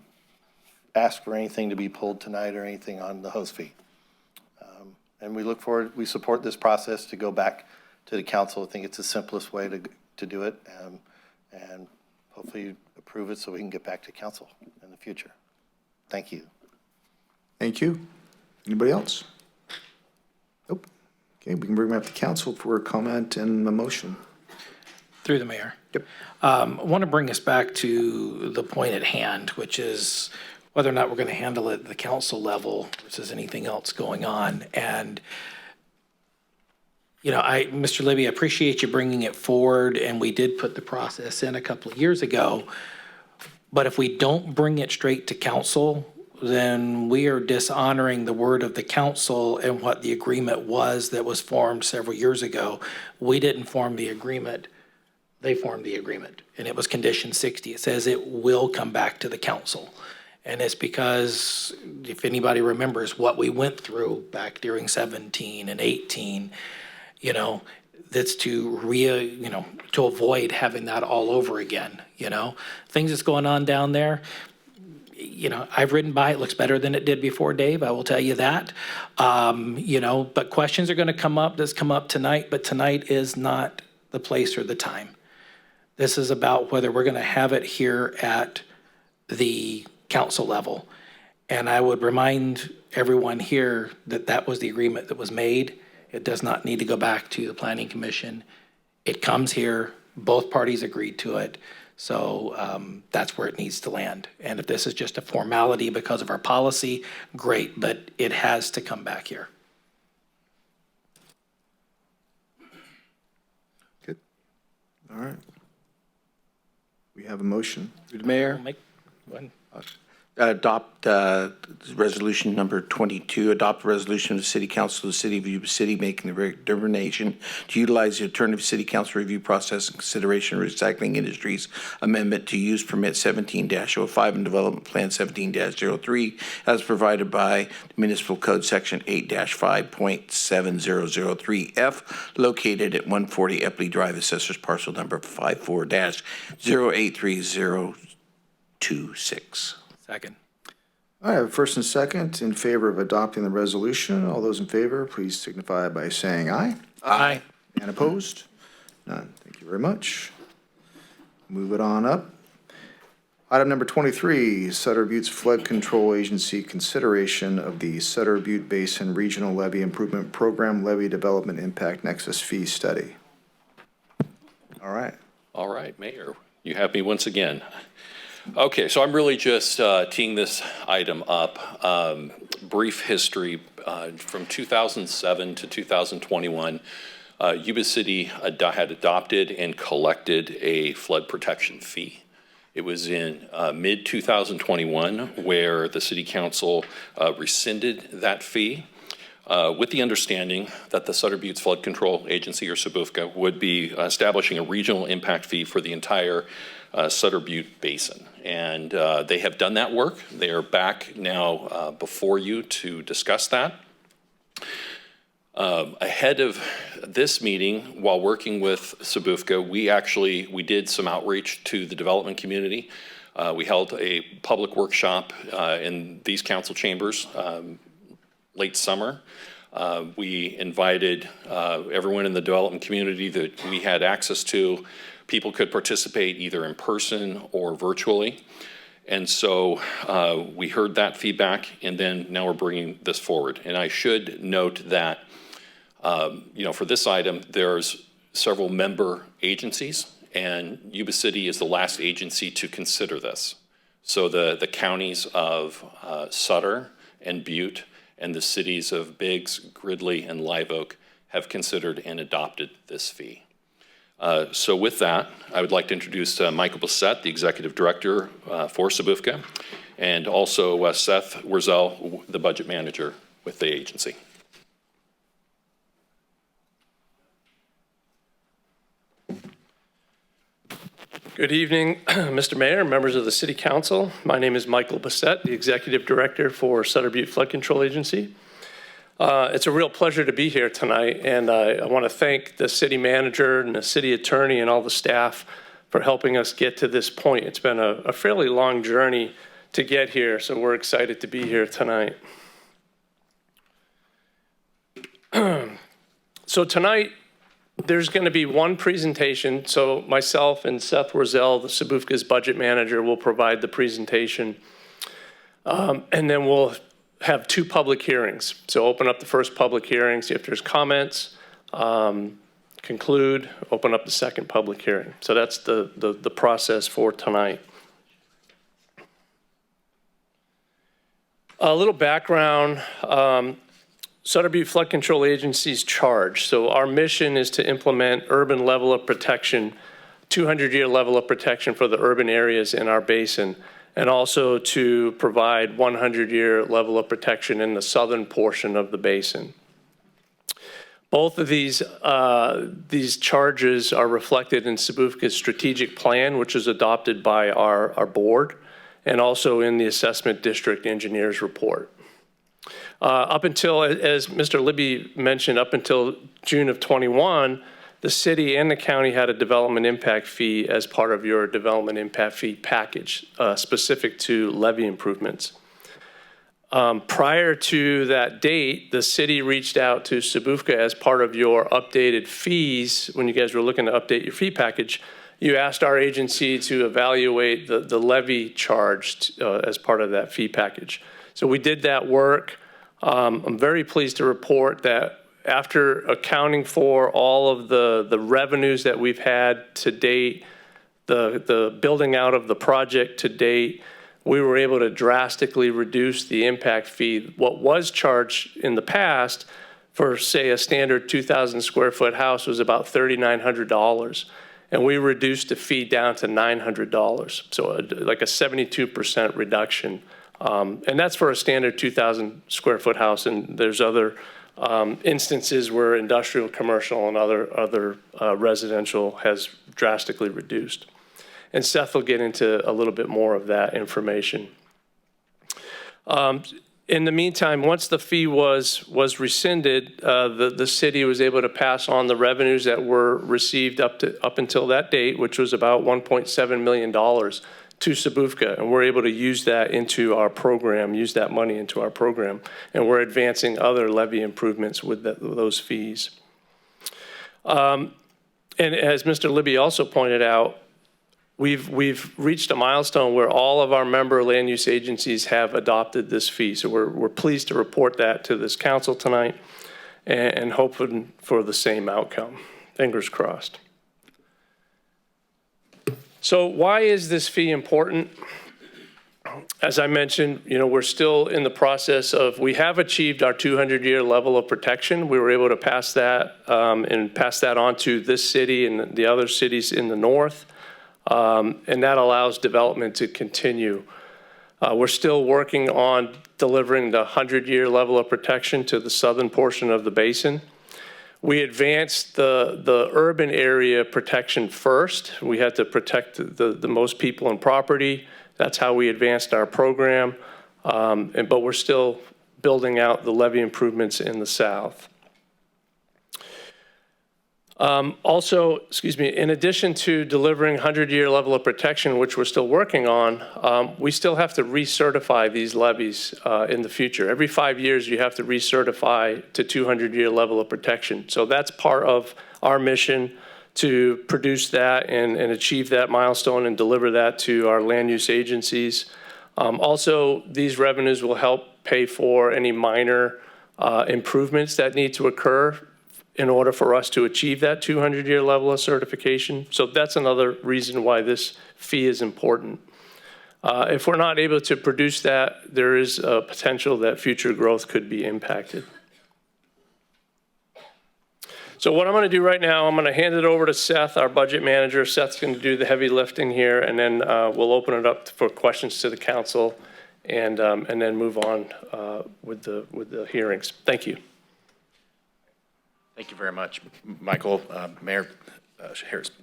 ask for anything to be pulled tonight or anything on the host fee. And we support this process to go back to the council. I think it's the simplest way to do it. And hopefully you approve it so we can get back to council in the future. Thank you. Thank you. Anybody else? Nope. Okay, we can bring back to council for a comment and a motion. Through the mayor. Yep. I want to bring us back to the point at hand, which is whether or not we're going to handle it at the council level versus anything else going on. And, you know, Mr. Levy, I appreciate you bringing it forward, and we did put the process in a couple of years ago. But if we don't bring it straight to council, then we are dishonoring the word of the council and what the agreement was that was formed several years ago. We didn't form the agreement. They formed the agreement, and it was condition 60. It says it will come back to the council. And it's because, if anybody remembers what we went through back during 17 and 18, you know, that's to to avoid having that all over again, you know. Things that's going on down there, you know, I've ridden by, it looks better than it did before, Dave, I will tell you that. You know, but questions are gonna come up, that's come up tonight, but tonight is not the place or the time. This is about whether we're gonna have it here at the council level. And I would remind everyone here that that was the agreement that was made. It does not need to go back to the planning commission. It comes here, both parties agreed to it. So that's where it needs to land. And if this is just a formality because of our policy, great, but it has to come back here. Good. All right. We have a motion. Mayor, adopt resolution number 22, adopt a resolution of the City Council of the City of Yuba City making the determination to utilize the alternative City Council review process and consideration of recycling industries amendment to use permit 17-05 and development plan 17-03 as provided by Municipal Code section 8-5.7003F located at 140 Epley Drive, Assessors Parcel number 54-083026. Second. I have first and second in favor of adopting the resolution. All those in favor, please signify by saying aye. Aye. And opposed? None. Thank you very much. Move it on up. Item number 23, Sutter Butte's Flood Control Agency consideration of the Sutter Butte Basin Regional Levee Improvement Program Levee Development Impact Nexus Fee Study. All right. All right, Mayor, you have me once again. Okay, so I'm really just teeing this item up. Brief history, from 2007 to 2021, Yuba City had adopted and collected a flood protection fee. It was in mid-2021 where the City Council rescinded that fee with the understanding that the Sutter Butte's Flood Control Agency, or SBFCA, would be establishing a regional impact fee for the entire Sutter Butte Basin. And they have done that work. They are back now before you to discuss that. Ahead of this meeting, while working with SBFCA, we did some outreach to the development community. We held a public workshop in these council chambers late summer. We invited everyone in the development community that we had access to. People could participate either in person or virtually. And so we heard that feedback, and then now we're bringing this forward. And I should note that, for this item, there's several member agencies, and Yuba City is the last agency to consider this. So the counties of Sutter and Butte and the cities of Biggs, Gridley, and Live Oak have considered and adopted this fee. So with that, I would like to introduce Michael Bassett, the Executive Director for SBFCA, and also Seth Wurzel, the Budget Manager with the agency. Good evening, Mr. Mayor, members of the City Council. My name is Michael Bassett, the Executive Director for Sutter Butte Flood Control Agency. It's a real pleasure to be here tonight, and I want to thank the city manager and the city attorney and all the staff for helping us get to this point. It's been a fairly long journey to get here, so we're excited to be here tonight. So tonight, There's going to be one presentation. So myself and Seth Roselle, the SBFCA's budget manager, will provide the presentation. And then we'll have 2 public hearings. So open up the first public hearing, see if there's comments, conclude, open up the second public hearing. So that's the process for tonight. A little background, Sutter Butte Flood Control Agency's charge. So our mission is to implement urban level of protection, 200-year level of protection for the urban areas in our basin, and also to provide 100-year level of protection in the southern portion of the basin. Both of these charges are reflected in SBFCA's strategic plan, which is adopted by our board, and also in the assessment district engineers report. Up until, as Mr. Levee mentioned, up until June of 21, the city and the county had a development impact fee as part of your development impact fee package, specific to levee improvements. Prior to that date, the city reached out to SBFCA as part of your updated fees. When you guys were looking to update your fee package, you asked our agency to evaluate the levy charged as part of that fee package. So we did that work. I'm very pleased to report that after accounting for all of the revenues that we've had to date, the building out of the project to date, we were able to drastically reduce the impact fee. What was charged in the past for, say, a standard 2,000 square foot house was about $3,900. And we reduced the fee down to $900. So like a 72% reduction. And that's for a standard 2,000 square foot house. And there's other instances where industrial, commercial, and other residential has drastically reduced. And Seth will get into a little bit more of that information. In the meantime, once the fee was rescinded, the city was able to pass on the revenues that were received up until that date, which was about $1.7 million to SBFCA, and we're able to use that into our program, use that money into our program, and we're advancing other levee improvements with those fees. And as Mr. Libby also pointed out, we've reached a milestone where all of our member land use agencies have adopted this fee. So we're pleased to report that to this council tonight and hoping for the same outcome. Fingers crossed. So why is this fee important? As I mentioned, we're still in the process of, we have achieved our 200-year level of protection. We were able to pass that and pass that on to this city and the other cities in the north. And that allows development to continue. We're still working on delivering the 100-year level of protection to the southern portion of the basin. We advanced the urban area protection first. We had to protect the most people and property. That's how we advanced our program. But we're still building out the levee improvements in the south. Also, in addition to delivering 100-year level of protection, which we're still working on, we still have to recertify these levees in the future. Every 5 years, you have to recertify to 200-year level of protection. So that's part of our mission to produce that and achieve that milestone and deliver that to our land use agencies. Also, these revenues will help pay for any minor improvements that need to occur in order for us to achieve that 200-year level of certification. So that's another reason why this fee is important. If we're not able to produce that, there is a potential that future growth could be impacted. So what I'm gonna do right now, I'm gonna hand it over to Seth, our budget manager. Seth's gonna do the heavy lifting here, and then we'll open it up for questions to the council and then move on with the hearings. Thank you. Thank you very much, Michael. Mayor,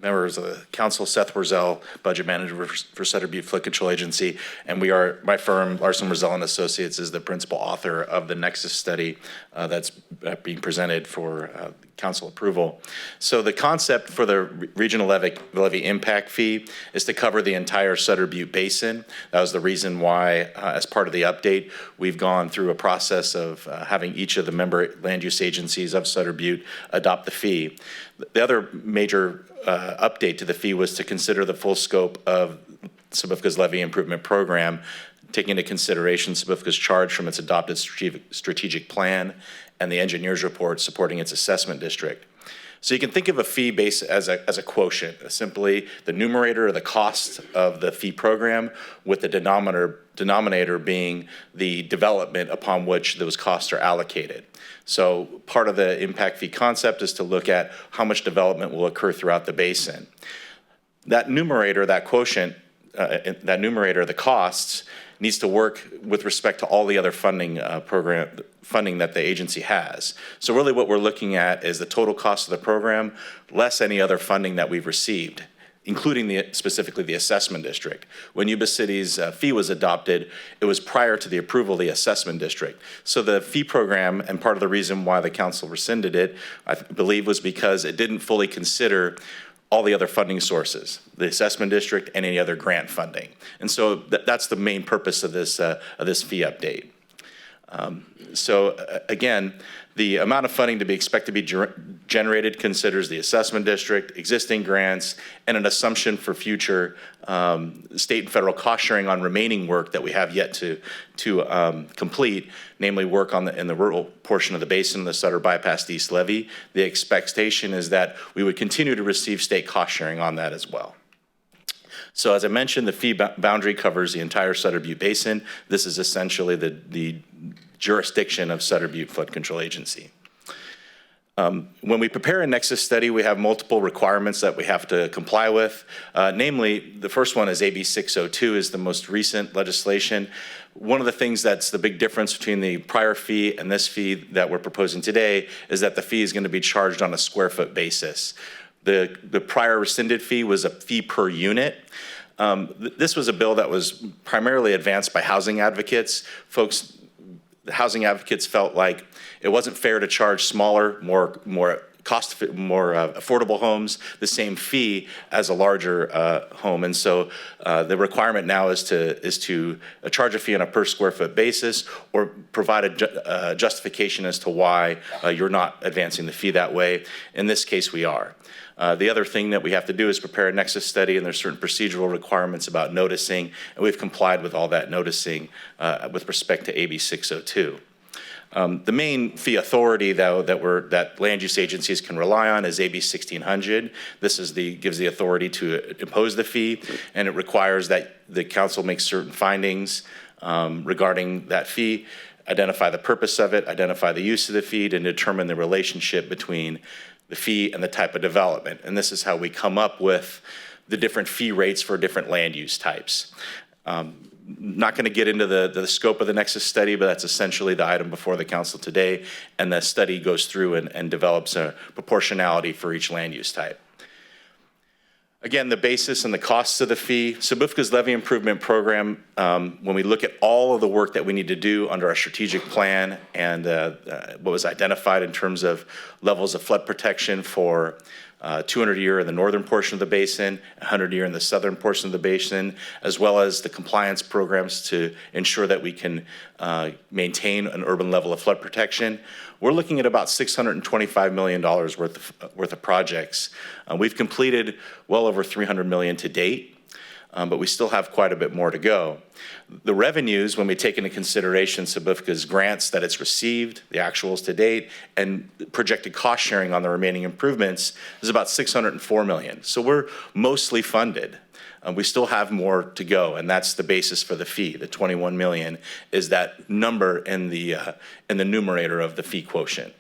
members of the council, Seth Wurzel, budget manager for Sutter Butte Flood Control Agency, and my firm, Larson Wurzel and Associates, is the principal author of the Nexus study that's being presented for council approval. So the concept for the regional levy impact fee is to cover the entire Sutter Butte Basin. That was the reason why, as part of the update, we've gone through a process of having each of the member land use agencies of Sutter Butte adopt the fee. The other major update to the fee was to consider the full scope of SBFCA's levy improvement program, taking into consideration SBFCA's charge from its adopted strategic plan and the engineer's report supporting its assessment district. So you can think of a fee base as a quotient, simply the numerator or the cost of the fee program, with the denominator being the development upon which those costs are allocated. So part of the impact fee concept is to look at how much development will occur throughout the basin. That numerator, that quotient, that numerator, the costs, needs to work with respect to all the other funding that the agency has. So really what we're looking at is the total cost of the program less any other funding that we've received, including specifically the assessment district. When Yuba City's fee was adopted, it was prior to the approval of the assessment district. So the fee program, and part of the reason why the council rescinded it, I believe, was because it didn't fully consider all the other funding sources, the assessment district and any other grant funding. And so that's the main purpose of this fee update. Again, the amount of funding to be expected to be generated considers the assessment district, existing grants, and an assumption for future state and federal cost sharing on remaining work that we have yet to complete, namely work in the rural portion of the basin, the Sutter Bypass East Levee. The expectation is that we would continue to receive state cost sharing on that as well. So as I mentioned, the fee boundary covers the entire Sutter Butte Basin. This is essentially the jurisdiction of Sutter Butte Flood Control Agency. When we prepare a Nexus study, we have multiple requirements that we have to comply with. Namely, the first one is AB 602 is the most recent legislation. One of the things that's the big difference between the prior fee and this fee that we're proposing today is that the fee is going to be charged on a square foot basis. The prior rescinded fee was a fee per unit. This was a bill that was primarily advanced by housing advocates. The housing advocates felt like it wasn't fair to charge smaller, more affordable homes the same fee as a larger home, and so the requirement now is to charge a fee on a per square foot basis, or provide a justification as to why you're not advancing the fee that way. In this case, we are. The other thing that we have to do is prepare a Nexus study, and there's certain procedural requirements about noticing, and we've complied with all that noticing with respect to AB 602. The main fee authority, though, that land use agencies can rely on is AB 1600. This gives the authority to impose the fee, and it requires that the council make certain findings regarding that fee, identify the purpose of it, identify the use of the fee, and determine the relationship between the fee and the type of development. And this is how we come up with the different fee rates for different land use types. Not going to get into the scope of the Nexus study, but that's essentially the item before the council today. And the study goes through and develops a proportionality for each land use type. Again, the basis and the costs of the fee. SBFCA's levy improvement program, when we look at all of the work that we need to do under our strategic plan and what was identified in terms of levels of flood protection for 200 a year in the northern portion of the basin, 100 a year in the southern portion of the basin, as well as the compliance programs to ensure that we can maintain an urban level of flood protection. We're looking at about $625 million worth of projects. We've completed well over $300 million to date, but we still have quite a bit more to go. The revenues, when we take into consideration SBFCA's grants that it's received, the actuals to date, and projected cost sharing on the remaining improvements, is about $604 million. So we're mostly funded. We still have more to go, and that's the basis for the fee. The $21 million is that number in the numerator of the fee quotient.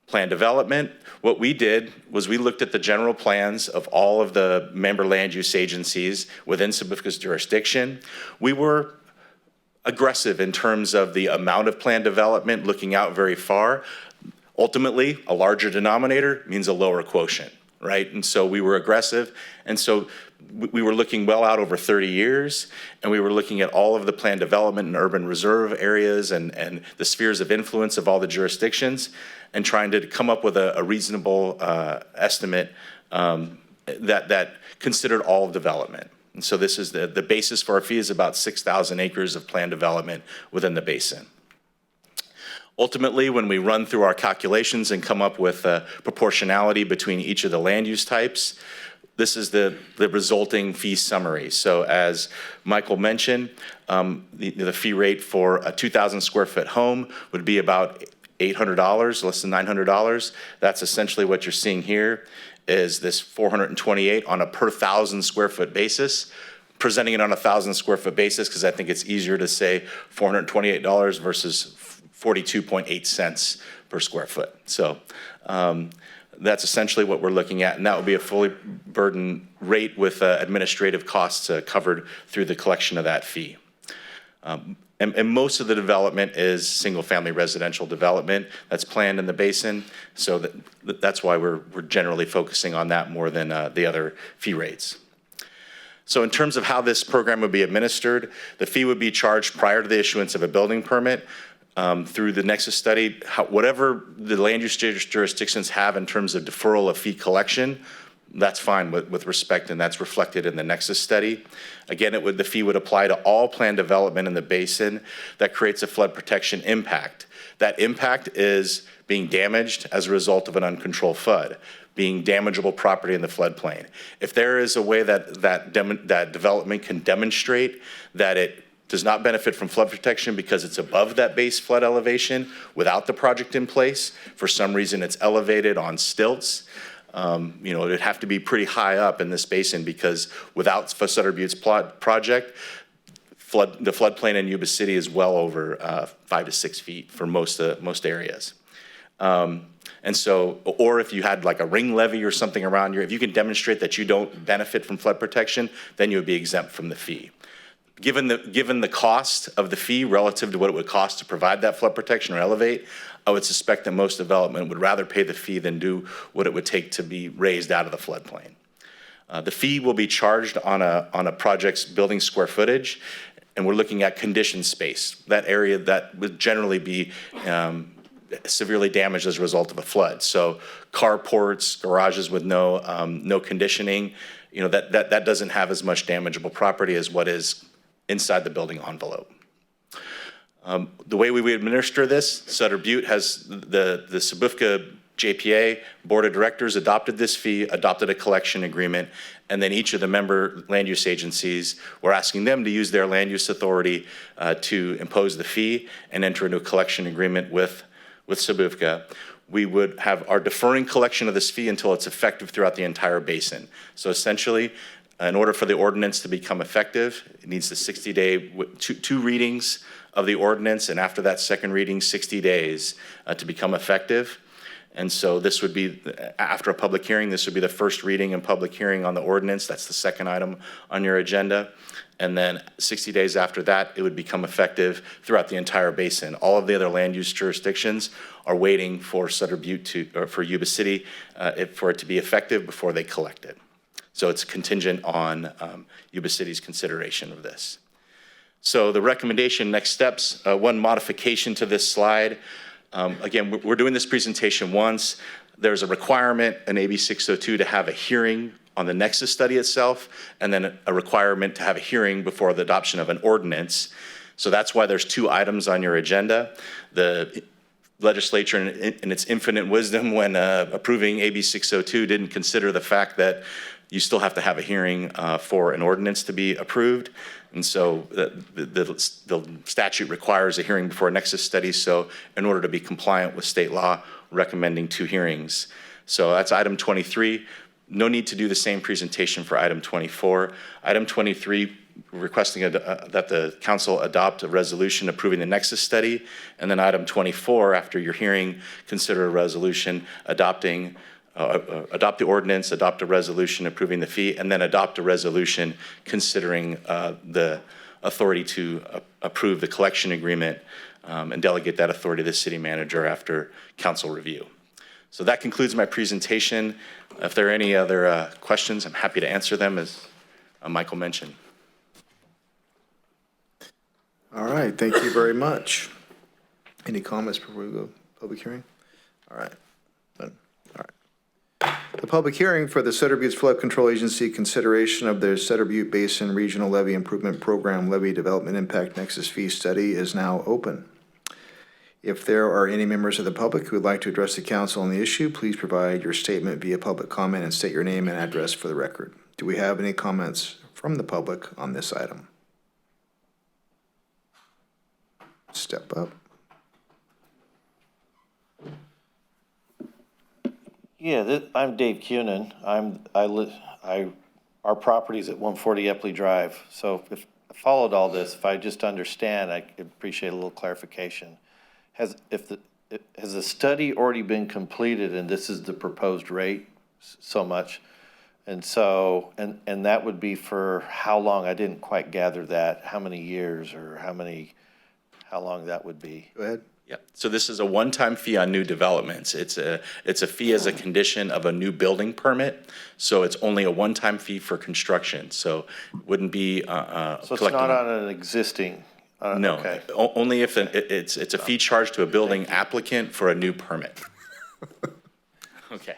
Plan development, what we did was we looked at the general plans of all of the member land use agencies within SBFCA's jurisdiction. We were aggressive in terms of the amount of plan development, looking out very far. Ultimately, a larger denominator means a lower quotient, right? And so we were aggressive. And so we were looking well out over 30 years, and we were looking at all of the planned development and urban reserve areas and the spheres of influence of all the jurisdictions, and trying to come up with a reasonable estimate that considered all development. And so this is the basis for our fee is about 6,000 acres of planned development within the basin. Ultimately, when we run through our calculations and come up with proportionality between each of the land use types, this is the resulting fee summary. So as Michael mentioned, the fee rate for a 2,000 square foot home would be about $800, less than $900. That's essentially what you're seeing here is this 428 on a per 1,000 square foot basis. Presenting it on a 1,000 square foot basis because I think it's easier to say $428 versus 42.8 cents per square foot. So that's essentially what we're looking at, and that would be a fully burdened rate with administrative costs covered through the collection of that fee. And most of the development is single-family residential development that's planned in the basin, so that's why we're generally focusing on that more than the other fee rates. So in terms of how this program would be administered, the fee would be charged prior to the issuance of a building permit. Through the Nexus study, whatever the land use jurisdictions have in terms of deferral of fee collection, that's fine with respect, and that's reflected in the Nexus study. Again, the fee would apply to all planned development in the basin that creates a flood protection impact. That impact is being damaged as a result of an uncontrolled flood, being damageable property in the floodplain. If there is a way that development can demonstrate that it does not benefit from flood protection because it's above that base flood elevation without the project in place, for some reason it's elevated on stilts, it'd have to be pretty high up in this basin because without Sutter Butte's project, the floodplain in Yuba City is well over 5 to 6 feet for most areas. And so, or if you had like a ring levee or something around if you can demonstrate that you don't benefit from flood protection, then you would be exempt from the fee. Given the cost of the fee relative to what it would cost to provide that flood protection or elevate, I would suspect that most development would rather pay the fee than do what it would take to be raised out of the floodplain. The fee will be charged on a project's building square footage, and we're looking at conditioned space, that area that would generally be severely damaged as a result of a flood. So carports, garages with no conditioning, that doesn't have as much damageable property as what is inside the building envelope. The way we would administer this, Sutter Butte has the SBFCA JPA Board of Directors adopted this fee, adopted a collection agreement, and then each of the member land use agencies, we're asking them to use their land use authority to impose the fee and enter into a collection agreement with SBFCA. We would have our deferring collection of this fee until it's effective throughout the entire basin. So essentially, in order for the ordinance to become effective, it needs the 60-day, two readings of the ordinance, and after that second reading, 60 days to become effective. And so this would be, after a public hearing, this would be the first reading and public hearing on the ordinance. That's the second item on your agenda. And then 60 days after that, it would become effective throughout the entire basin. All of the other land use jurisdictions are waiting for Sutter Butte or for Yuba City for it to be effective before they collect it. So it's contingent on Yuba City's consideration of this. So the recommendation, next steps, one modification to this slide. Again, we're doing this presentation once. There's a requirement in AB 602 to have a hearing on the Nexus study itself, and then a requirement to have a hearing before the adoption of an ordinance. So that's why there's two items on your agenda. The legislature, in its infinite wisdom, when approving AB 602, didn't consider the fact that you still have to have a hearing for an ordinance to be approved. And so the statute requires a hearing before a Nexus study. So in order to be compliant with state law, recommending 2 hearings. So that's item 23. No need to do the same presentation for item 24. Item 23, requesting that the council adopt a resolution approving the Nexus study. And then item 24, after your hearing, consider a resolution adopting adopt the ordinance, adopt a resolution approving the fee, and then adopt a resolution considering the authority to approve the collection agreement and delegate that authority to the city manager after council review. So that concludes my presentation. If there are any other questions, I'm happy to answer them, as Michael mentioned. All right, thank you very much. Any comments before we go public hearing? All right. All right. The public hearing for the Sutter Butte Flood Control Agency consideration of their Sutter Butte Basin Regional Levee Improvement Program Levee Development Impact Nexus Fee Study is now open. If there are any members of the public who would like to address the council on the issue, please provide your statement via public comment and state your name and address for the record. Do we have any comments from the public on this item? Step up. Yeah, I'm Dave Cunin. Our property's at 140 Epley Drive. So if I followed all this, if I just understand, I could appreciate a little clarification. Has the study already been completed and this is the proposed rate so much? And so, and that would be for how long? I didn't quite gather that. How many years or how long that would be? Go ahead. Yeah, so this is a one-time fee on new developments. It's a fee as a condition of a new building permit. So it's only a one-time fee for construction. So it wouldn't be So it's not on an existing? No, Okay. Only if it's a fee charged to a building applicant for a new permit. Okay.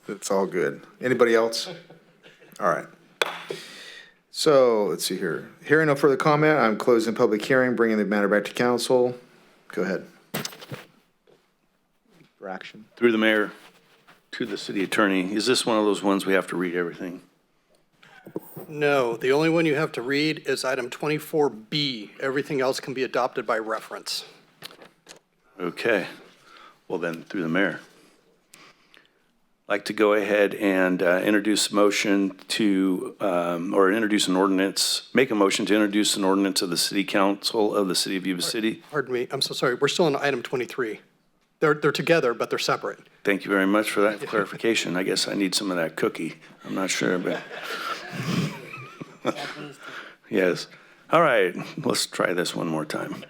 It's all good. Anybody else? All right. So let's see here. Hearing no further comment, I'm closing public hearing, bringing the matter back to council. Go ahead. For action. Through the mayor to the city attorney, is this one of those ones we have to read everything? No, the only one you have to read is item 24B. Everything else can be adopted by reference. Okay. Well then, through the mayor. I'd like to go ahead and introduce a motion to, or introduce an ordinance, make a motion to introduce an ordinance of the City Council of the City of Yuba City. Pardon me, I'm so sorry. We're still on item 23. They're together, but they're separate. Thank you very much for that clarification. I guess I need some of that cookie. I'm not sure, but. Yes. All right, let's try this one more time.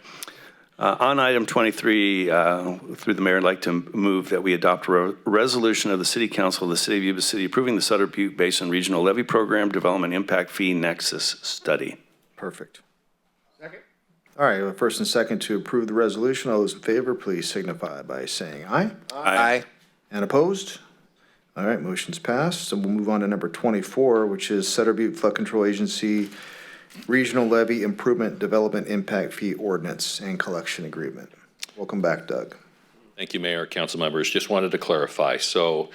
On item 23, through the mayor, I'd like to move that we adopt a resolution of the City Council of the City of Yuba City approving the Sutter Butte Basin Regional Levee Program Development Impact Fee Nexus Study. Perfect. Second. All right, well, first and second to approve the resolution. All those in favor, please signify by saying aye. Aye. And opposed? All right, motion's passed. So we'll move on to number 24, which is Sutter Butte Flood Control Agency Regional Levee Improvement Development Impact Fee Ordinance and Collection Agreement. Welcome back, Doug. Thank you, Mayor, council members. Just wanted to clarify. So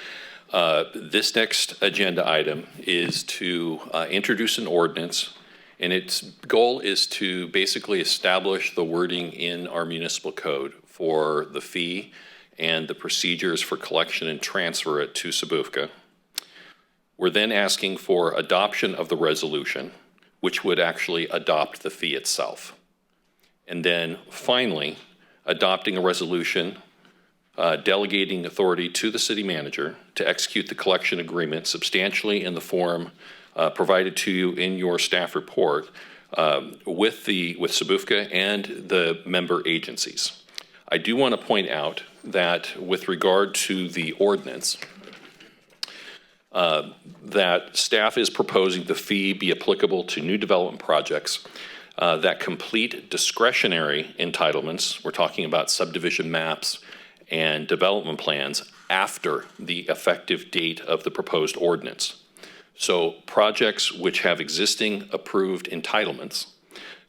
this next agenda item is to introduce an ordinance, and its goal is to basically establish the wording in our municipal code for the fee and the procedures for collection and transfer it to SBFCA. We're then asking for adoption of the resolution, which would actually adopt the fee itself. And then finally, adopting a resolution delegating authority to the city manager to execute the collection agreement substantially in the form provided to you in your staff report with SBFCA and the member agencies. I do want to point out that with regard to the ordinance, that staff is proposing the fee be applicable to new development projects that complete discretionary entitlements. We're talking about subdivision maps and development plans after the effective date of the proposed ordinance. So projects which have existing approved entitlements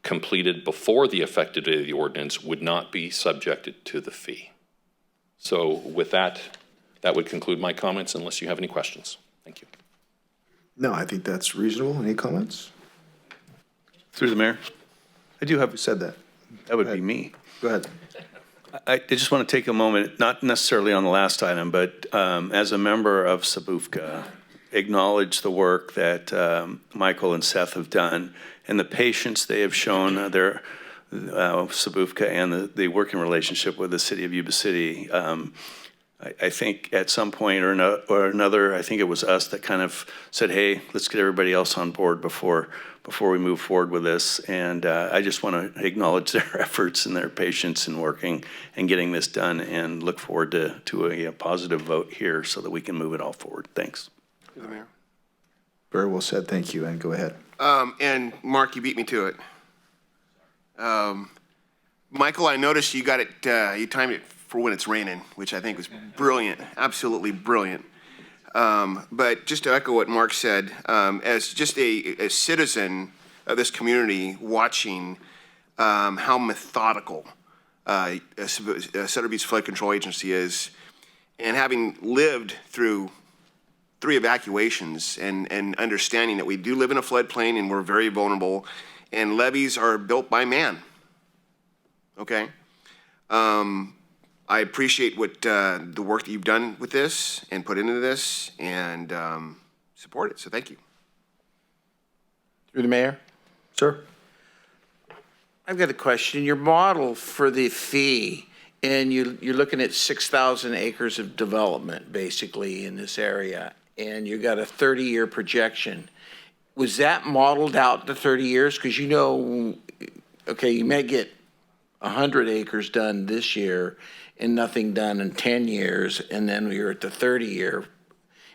completed before the effective date of the ordinance would not be subjected to the fee. So with that, that would conclude my comments unless you have any questions. Thank you. No, I think that's reasonable. Any comments? Through the mayor. I do have. Who said that? That would be me. Go ahead. I just want to take a moment, not necessarily on the last item, but as a member of SBFCA, acknowledge the work that Michael and Seth have done and the patience they have shown their SBFCA and the working relationship with the city of Yuba City. I think at some point or another, I think it was us that kind of said, hey, let's get everybody else on board before before we move forward with this. And I just want to acknowledge their efforts and their patience in working and getting this done, and look forward to a positive vote here so that we can move it all forward. Thanks. Through the mayor. Very well said. Thank you. And go ahead. And Mark, you beat me to it. Michael, I noticed you got it, you timed it for when it's raining, which I think was brilliant, absolutely brilliant. But just to echo what Mark said, as just a citizen of this community watching how methodical Sutter Butte Flood Control Agency is, and having lived through 3 evacuations and understanding that we do live in a floodplain and we're very vulnerable, and levees are built by man. Okay? I appreciate what the work that you've done with this and put into this, and support it, so thank you. Through the mayor? Sir? I've got a question. Your model for the fee, and you're looking at 6,000 acres of development basically in this area, and you got a 30-year projection. Was that modeled out to 30 years? Because you know, okay, you may get 100 acres done this year and nothing done in 10 years, and then we are at the 30-year,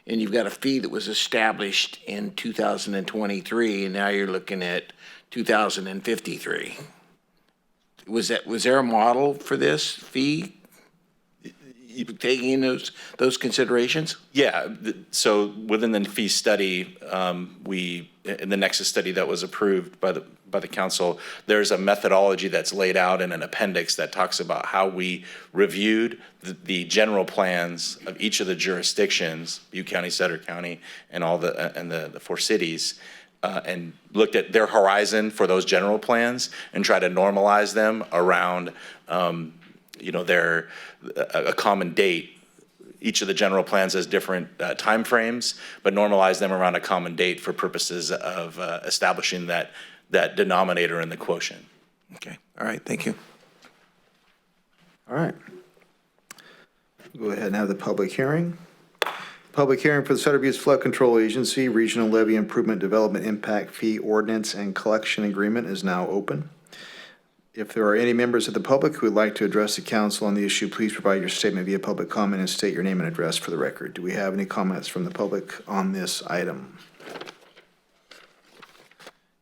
and you've got a fee that was established in 2023, and now you're looking at 2053. Was there a model for this fee? You taking in those considerations? Yeah, so within the fee study, in the Nexus study that was approved by the council, there's a methodology that's laid out in an appendix that talks about how we reviewed the general plans of each of the jurisdictions, Butte County, Sutter County, and all the 4 cities, and looked at their horizon for those general plans and try to normalize them around a common date. Each of the general plans has different time frames, but normalize them around a common date for purposes of establishing that denominator in the quotient. Okay, all right, thank you. All right. Go ahead and have the public hearing. Public hearing for the Sutter Butte Flood Control Agency Regional Levee Improvement Development Impact Fee Ordinance and Collection Agreement is now open. If there are any members of the public who would like to address the council on the issue, please provide your statement via public comment and state your name and address for the record. Do we have any comments from the public on this item?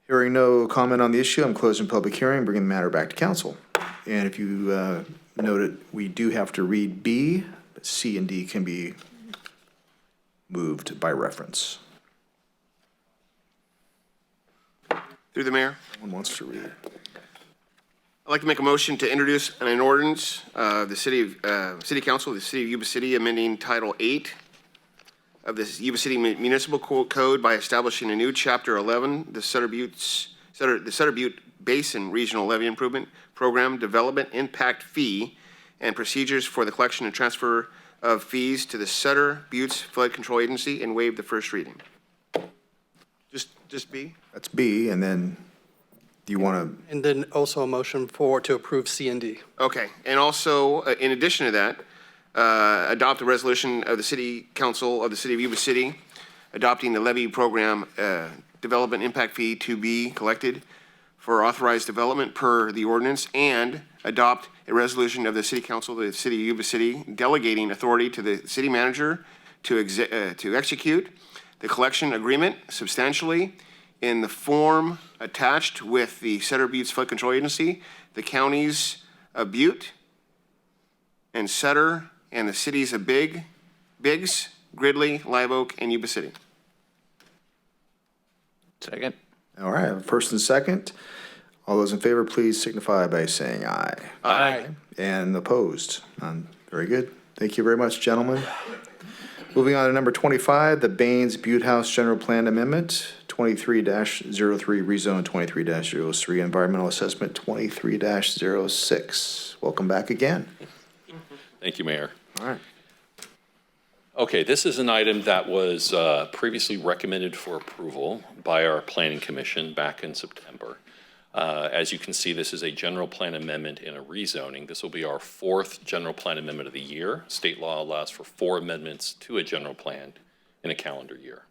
Hearing no comment on the issue, I'm closing public hearing, bringing the matter back to council. And if you noted, we do have to read B, but C and D can be moved by reference. Through the mayor. Someone wants to read. I'd like to make a motion to introduce an ordinance of the City Council of the City of Yuba City amending Title 8 of the Yuba City Municipal Code by establishing a new Chapter 11, the Sutter Butte Basin Regional Levee Improvement Program Development Impact Fee, and procedures for the collection and transfer of fees to the Sutter Butte Flood Control Agency, and waive the first reading. Just B? That's B, and then do you want to? And then also a motion to approve C and D. Okay, and also, in addition to that, adopt a resolution of the City Council of the City of Yuba City adopting the levy program development impact fee to be collected for authorized development per the ordinance, and adopt a resolution of the City Council of the City of Yuba City delegating authority to the city manager to execute the collection agreement substantially in the form attached with the Sutter Butte Flood Control Agency, the counties of Butte and Sutter, and the cities of Biggs, Gridley, Live Oak, and Yuba City. Second. All right, first and second. All those in favor, please signify by saying aye. Aye. And opposed? None. Very good. Thank you very much, gentlemen. Moving on to number 25, the Bains-Butte House General Plan Amendment, 23-03, Rezone 23-03, Environmental Assessment 23-06. Welcome back again. Thank you, Mayor. All right. Okay, this is an item that was previously recommended for approval by our Planning Commission back in September. As you can see, this is a general plan amendment in a rezoning. This will be our 4th general plan amendment of the year. State law allows for 4 amendments to a general plan in a calendar year.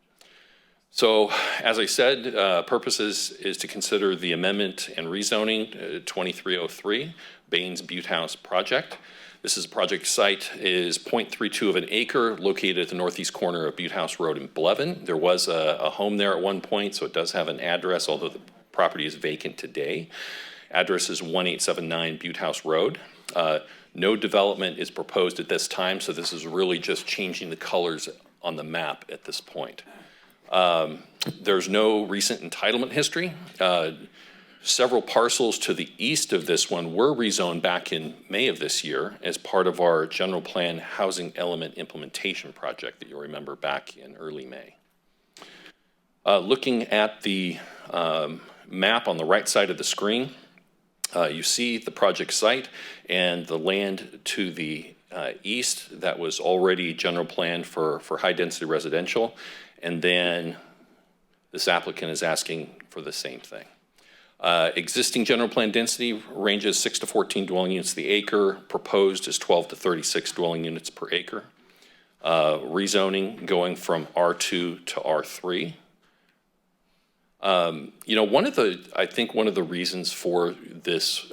So, as I said, purpose is to consider the amendment and rezoning 2303 Bains-Butte House project. This is a project site is 0.32 of an acre located at the northeast corner of Butte House Road in Levee. There was a home there at one point, so it does have an address, although the property is vacant today. Address is 1879 Butte House Road. No development is proposed at this time, so this is really just changing the colors on the map at this point. There's no recent entitlement history. Several parcels to the east of this one were rezoned back in May of this year as part of our general plan housing element implementation project that you'll remember back in early May. Looking at the map on the right side of the screen, you see the project site and the land to the east that was already general plan for high density residential. And then this applicant is asking for the same thing. Existing general plan density ranges 6 to 14 dwelling units the acre. Proposed is 12 to 36 dwelling units per acre. Rezoning going from R2 to R3. You know, I think one of the reasons for this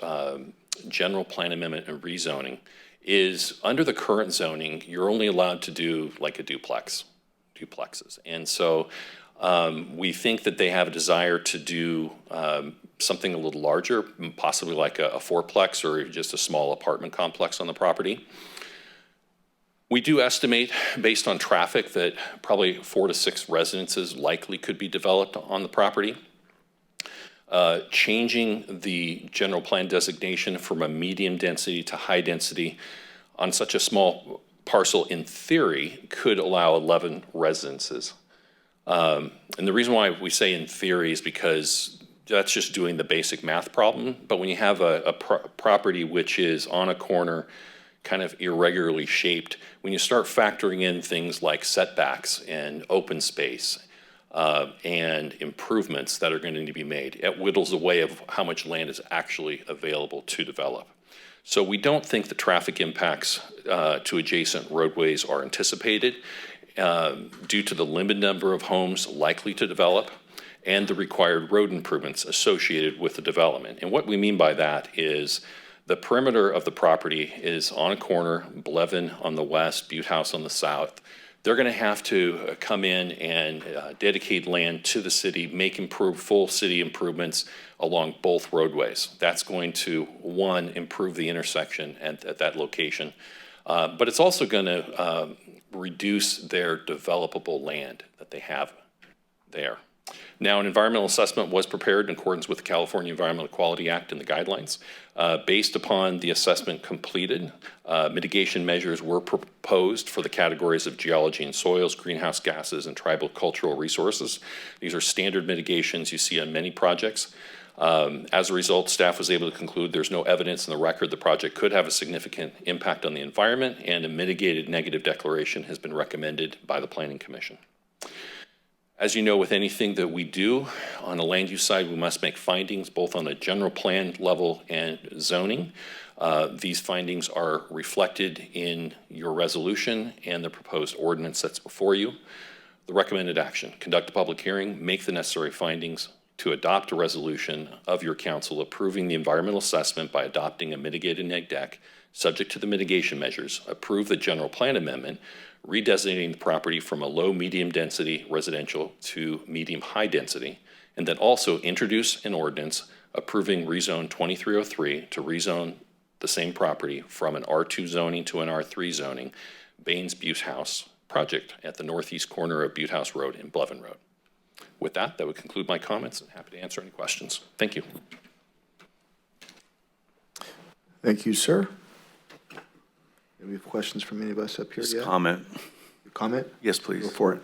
general plan amendment and rezoning is under the current zoning, you're only allowed to do like a duplexes. And so we think that they have a desire to do something a little larger, possibly like a fourplex or just a small apartment complex on the property. We do estimate, based on traffic, that probably 4 to 6 residences likely could be developed on the property. Changing the general plan designation from a medium density to high density on such a small parcel, in theory, could allow 11 residences. And the reason why we say in theory is because that's just doing the basic math problem. But when you have a property which is on a corner, kind of irregularly shaped, when you start factoring in things like setbacks and open space and improvements that are going to need to be made, it whittles away of how much land is actually available to develop. So we don't think the traffic impacts to adjacent roadways are anticipated due to the limited number of homes likely to develop and the required road improvements associated with the development. And what we mean by that is the perimeter of the property is on a corner, Levee on the west, Butte House on the south. They're going to have to come in and dedicate land to the city, make full city improvements along both roadways. That's going to, one, improve the intersection at that location, but it's also going to reduce their developable land that they have there. Now, an environmental assessment was prepared in accordance with the California Environmental Quality Act and the guidelines. Based upon the assessment completed, mitigation measures were proposed for the categories of geology and soils, greenhouse gases, and tribal cultural resources. These are standard mitigations you see on many projects. As a result, staff was able to conclude there's no evidence in the record the project could have a significant impact on the environment, and a mitigated negative declaration has been recommended by the Planning Commission. As you know, with anything that we do on the land use side, we must make findings both on a general plan level and zoning. These findings are reflected in your resolution and the proposed ordinance that's before you. The recommended action: conduct a public hearing, make the necessary findings to adopt a resolution of your council approving the environmental assessment by adopting a mitigated neg deck, subject to the mitigation measures, approve the general plan amendment, redesignating the property from a low medium density residential to medium high density, and then also introduce an ordinance approving rezone 2303 to rezone the same property from an R2 zoning to an R3 zoning, Bains-Butte House project at the northeast corner of Butte House Road and Levee Road. With that would conclude my comments, and happy to answer any questions. Thank you. Thank you, sir. Do we have questions from any of us up here yet? Comment. Comment? Yes, please. Go for it.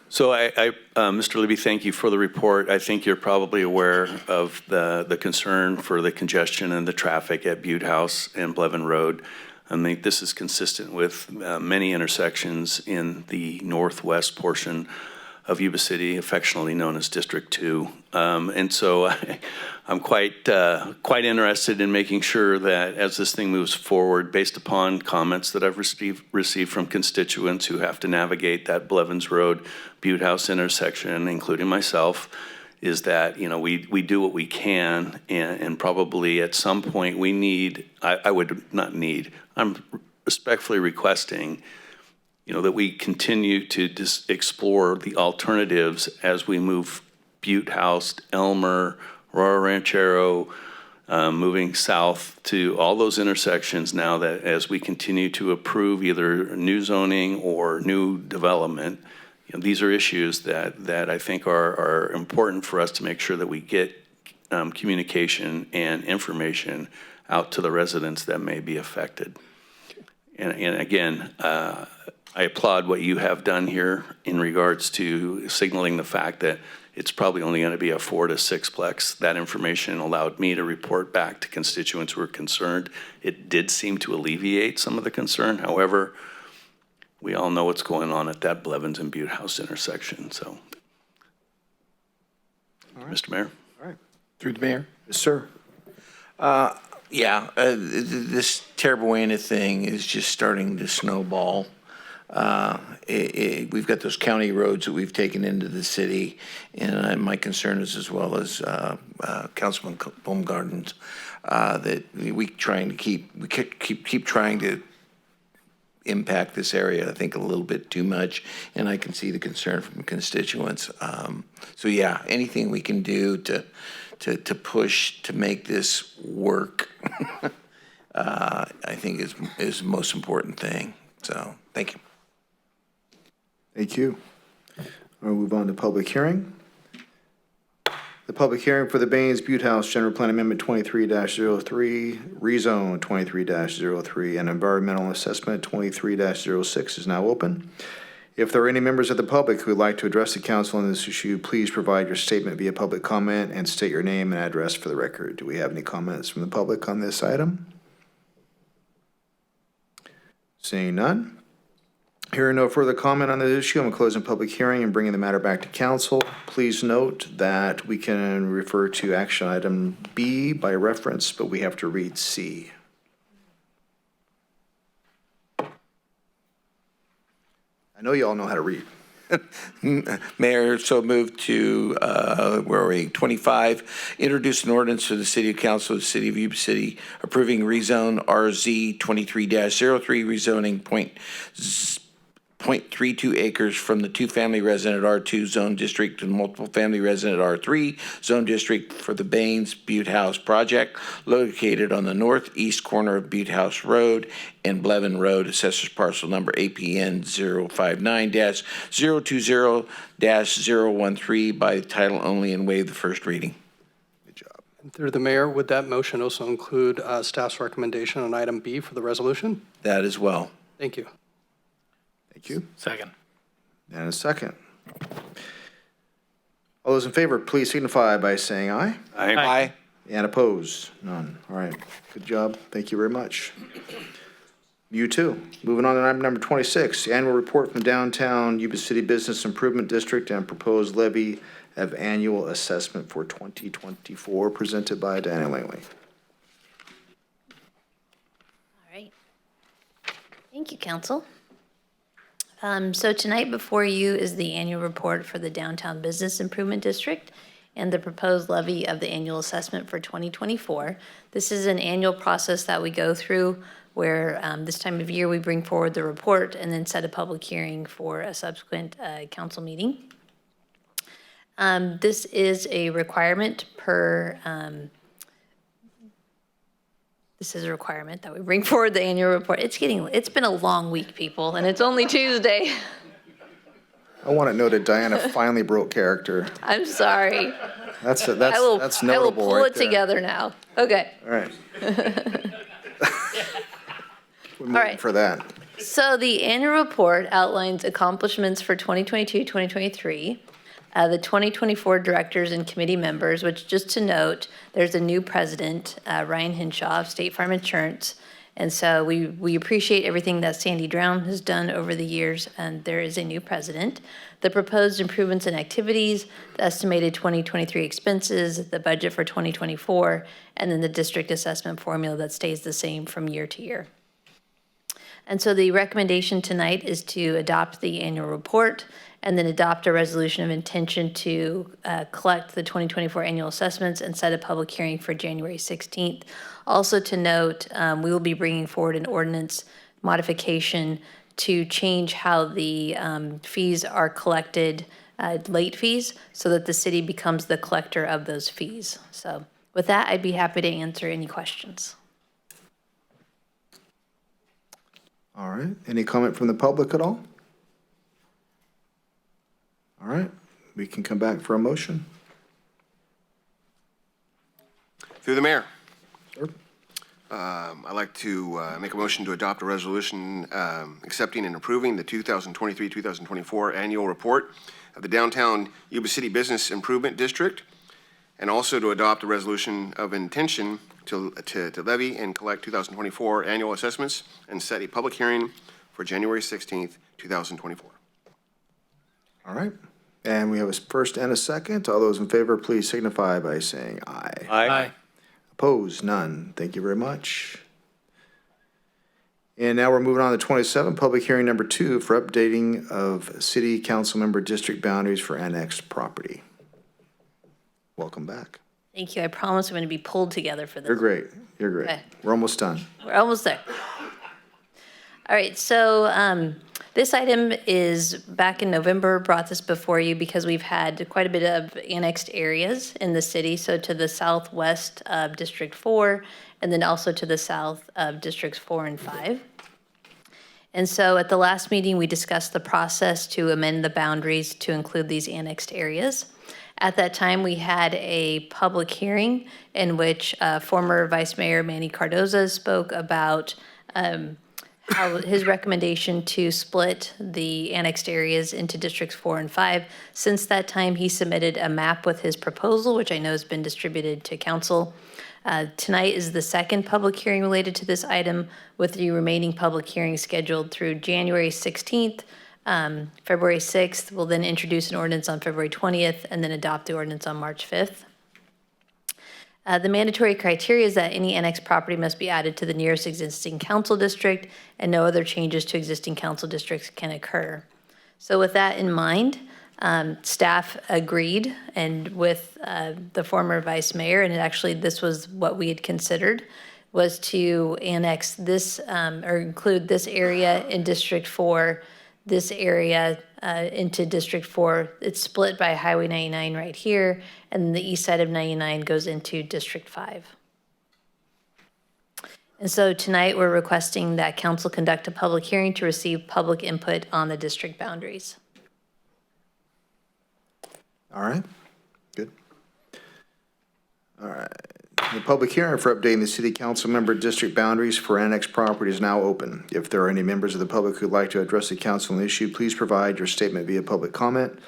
So Mr. Levy, thank you for the report. I think you're probably aware of the concern for the congestion and the traffic at Butte House and Levee Road. I think this is consistent with many intersections in the northwest portion of Yuba City, affectionately known as District 2. And so I'm quite interested in making sure that as this thing moves forward, based upon comments that I've received from constituents who have to navigate that Blevins Road, Butte House intersection, including myself, is that, you know, we do what we can, and probably at some point we need, I would not need, I'm respectfully requesting, you know, that we continue to just explore the alternatives as we move Butte House, Elmer, Aurora Ranchero, moving south to all those intersections now, that as we continue to approve either new zoning or new development, you know, these are issues that I think are important for us to make sure that we get communication and information out to the residents that may be affected. And again, I applaud what you have done here in regards to signaling the fact that it's probably only going to be a 4 to 6plex. That information allowed me to report back to constituents who were concerned. It did seem to alleviate some of the concern. However, we all know what's going on at that Blevins and Butte House intersection. So, Mr. Mayor. All right. Through the mayor. Yes, sir. This Terrabuena thing is just starting to snowball. We've got those county roads that we've taken into the city, and my concern is, as well as Councilman Baumgarten's, that we keep trying to impact this area, I think, a little bit too much, and I can see the concern from constituents. So yeah, anything we can do to push to make this work, I think is the most important thing. So thank you. Thank you. We'll move on to public hearing. The public hearing for the Bains-Butte House General Plan Amendment 23-03, Rezone 23-03, and Environmental Assessment 23-06 is now open. If there are any members of the public who would like to address the council on this issue, please provide your statement via public comment and state your name and address for the record. Do we have any comments from the public on this item? Seeing none. Hearing no further comment on this issue, I'm closing public hearing and bringing the matter back to council. Please note that we can refer to action item B by reference, but we have to read C. I know you all know how to read. Mayor, so moved to, where are we, 25, introduce an ordinance to the City Council of the City of Yuba City approving rezone RZ 23-03, rezoning 0.32 acres from the two-family resident R2 zone district to the multiple family resident R3 zone district for the Bains-Butte House project located on the northeast corner of Butte House Road and Blevin Road, assessors parcel number APN 059-020-013 by title only and waive the first reading. Good job. And through the mayor, would that motion also include staff's recommendation on item B for the resolution? That as well. Thank you. Thank you. Second. And a second. All those in favor, please signify by saying aye. Aye. And opposed? None. All right. Good job. Thank you very much. You too. Moving on to item number 26, the annual report from downtown Yuba City Business Improvement District and proposed levy of annual assessment for 2024, presented by Diana Langley. All right. Thank you, Council. So tonight before you is the annual report for the Downtown Business Improvement District and the proposed levy of the annual assessment for 2024. This is an annual process that we go through where this time of year we bring forward the report and then set a public hearing for a subsequent council meeting. This is a requirement per This is a requirement that we bring forward the annual report. It's been a long week, people, and it's only Tuesday. I want it noted Diana finally broke character. I'm sorry. That's notable I will pull right it there. together now. Okay. All right. We're moving right. for that. So the annual report outlines accomplishments for 2022-2023, the 2024 directors and committee members, which just to note, there's a new president, Ryan Hinshaw of State Farm Insurance, And so we appreciate everything that Sandy Drown has done over the years, and there is a new president. The proposed improvements and activities, the estimated 2023 expenses, the budget for 2024, and then the district assessment formula that stays the same from year to year. And so the recommendation tonight is to adopt the annual report and then adopt a resolution of intention to collect the 2024 annual assessments and set a public hearing for January 16th. Also to note, we will be bringing forward an ordinance modification to change how the fees are collected, late fees, so that the city becomes the collector of those fees. So with that, I'd be happy to answer any questions. All right. Any comment from the public at all? All right. We can come back for a motion. Through the mayor. Sure. I'd like to make a motion to adopt a resolution accepting and approving the 2023-2024 annual report of the Downtown Yuba City Business Improvement District, and also to adopt a resolution of intention to levy and collect 2024 annual assessments and set a public hearing for January 16th, 2024. All right. And we have a first and a second. All those in favor, please signify by saying aye. Aye. Opposed? None. Thank you very much. And now we're moving on to 27, public hearing number 2 for updating of city council member district boundaries for annexed property. Welcome back. Thank you. I promise I'm going to be pulled together for this. You're great. You're great. Okay. We're almost done. We're almost there. All right, so this item is back in November, brought this before you because we've had quite a bit of annexed areas in the city. So to the southwest of District 4, and then also to the south of Districts 4 and 5. And so at the last meeting, we discussed the process to amend the boundaries to include these annexed areas. At that time, we had a public hearing in which former Vice Mayor Manny Cardoza spoke about how his recommendation to split the annexed areas into Districts 4 and 5. Since that time, he submitted a map with his proposal, which I know has been distributed to council. Tonight is the second public hearing related to this item, with the remaining public hearings scheduled through January 16th, February 6th. We'll then introduce an ordinance on February 20th and then adopt the ordinance on March 5th. The mandatory criteria is that any annexed property must be added to the nearest existing council district, and no other changes to existing council districts can occur. So with that in mind, staff agreed, and with the former vice mayor, and actually this was what we had considered, was to annex this or include this area in District 4, this area into District 4. It's split by Highway 99 right here, and the east side of 99 goes into District 5. And so tonight we're requesting that council conduct a public hearing to receive public input on the district boundaries. All right. Good. All right. The public hearing for updating the city council member district boundaries for annexed property is now open. If there are any members of the public who'd like to address the council on the issue, please provide your statement via public comment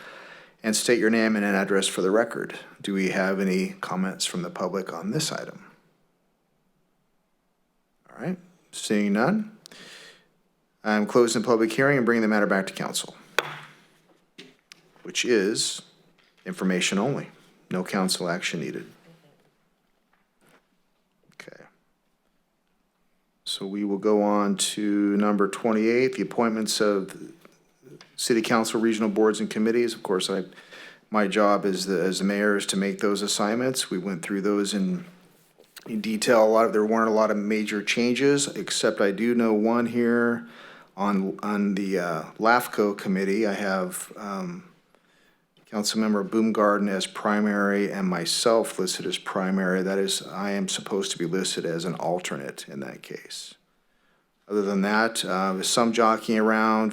and state your name and an address for the record. Do we have any comments from the public on this item? All right. Seeing none, I'm closing the public hearing and bringing the matter back to council, which is information only. No council action needed. So we will go on to number 28, the appointments of city council, regional boards, and committees. Of course, my job as the mayor is to make those assignments. We went through those in detail. There weren't a lot of major changes, except I do know one here on the LAFCO committee. I have Councilmember Boomgarden as primary and myself listed as primary. That is, I am supposed to be listed as an alternate in that case. Other than that, some jockeying around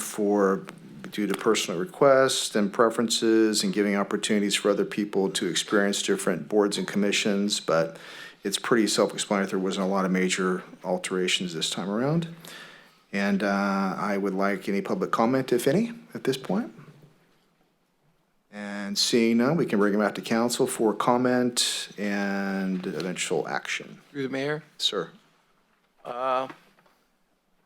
due to personal requests and preferences and giving opportunities for other people to experience different boards and commissions, but it's pretty self-explanatory. There wasn't a lot of major alterations this time around. And I would like any public comment, if any, at this point. And seeing none, we can bring them back to council for comment and eventual action. Through the mayor? Sir.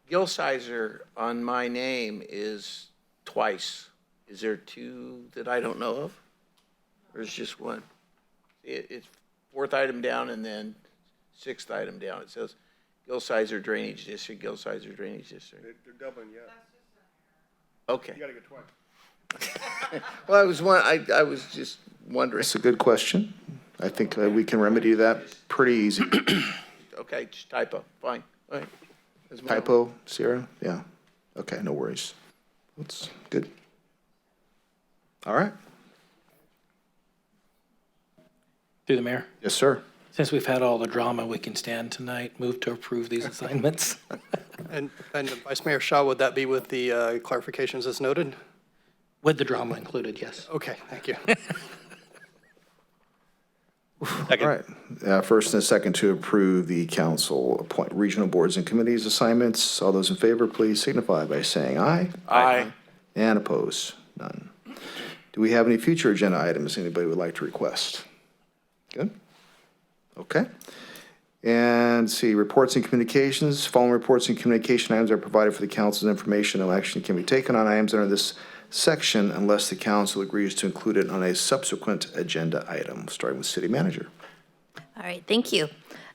Gill Sizer on my name is twice. Is there two that I don't know of? Or is just one? It's fourth item down and then sixth item down. It says Gill Sizer Drainage District, Gill Sizer Drainage District. They're doubling you up. Okay. You gotta get twice. Well, I was just wondering. It's a good question. I think we can remedy that pretty easy. Okay, just typo, fine, all right. That's my- Typo, Sierra? Yeah. Okay, no worries. That's good. All right. Through the mayor. Yes, sir. Since we've had all the drama, we can stand tonight. Move to approve these assignments. And Vice Mayor Shaw, would that be with the clarifications as noted? With the drama included, yes. Okay, thank you. All right. First and a second to approve the council appoint regional boards and committees assignments. All those in favor, please signify by saying aye. Aye. And opposed? None. Do we have any future agenda items anybody would like to request? Good. Okay. And see, reports and communications. Following reports and communication items are provided for the council's information. No action can be taken on items under this section unless the council agrees to include it on a subsequent agenda item, starting with city manager. All right, thank you.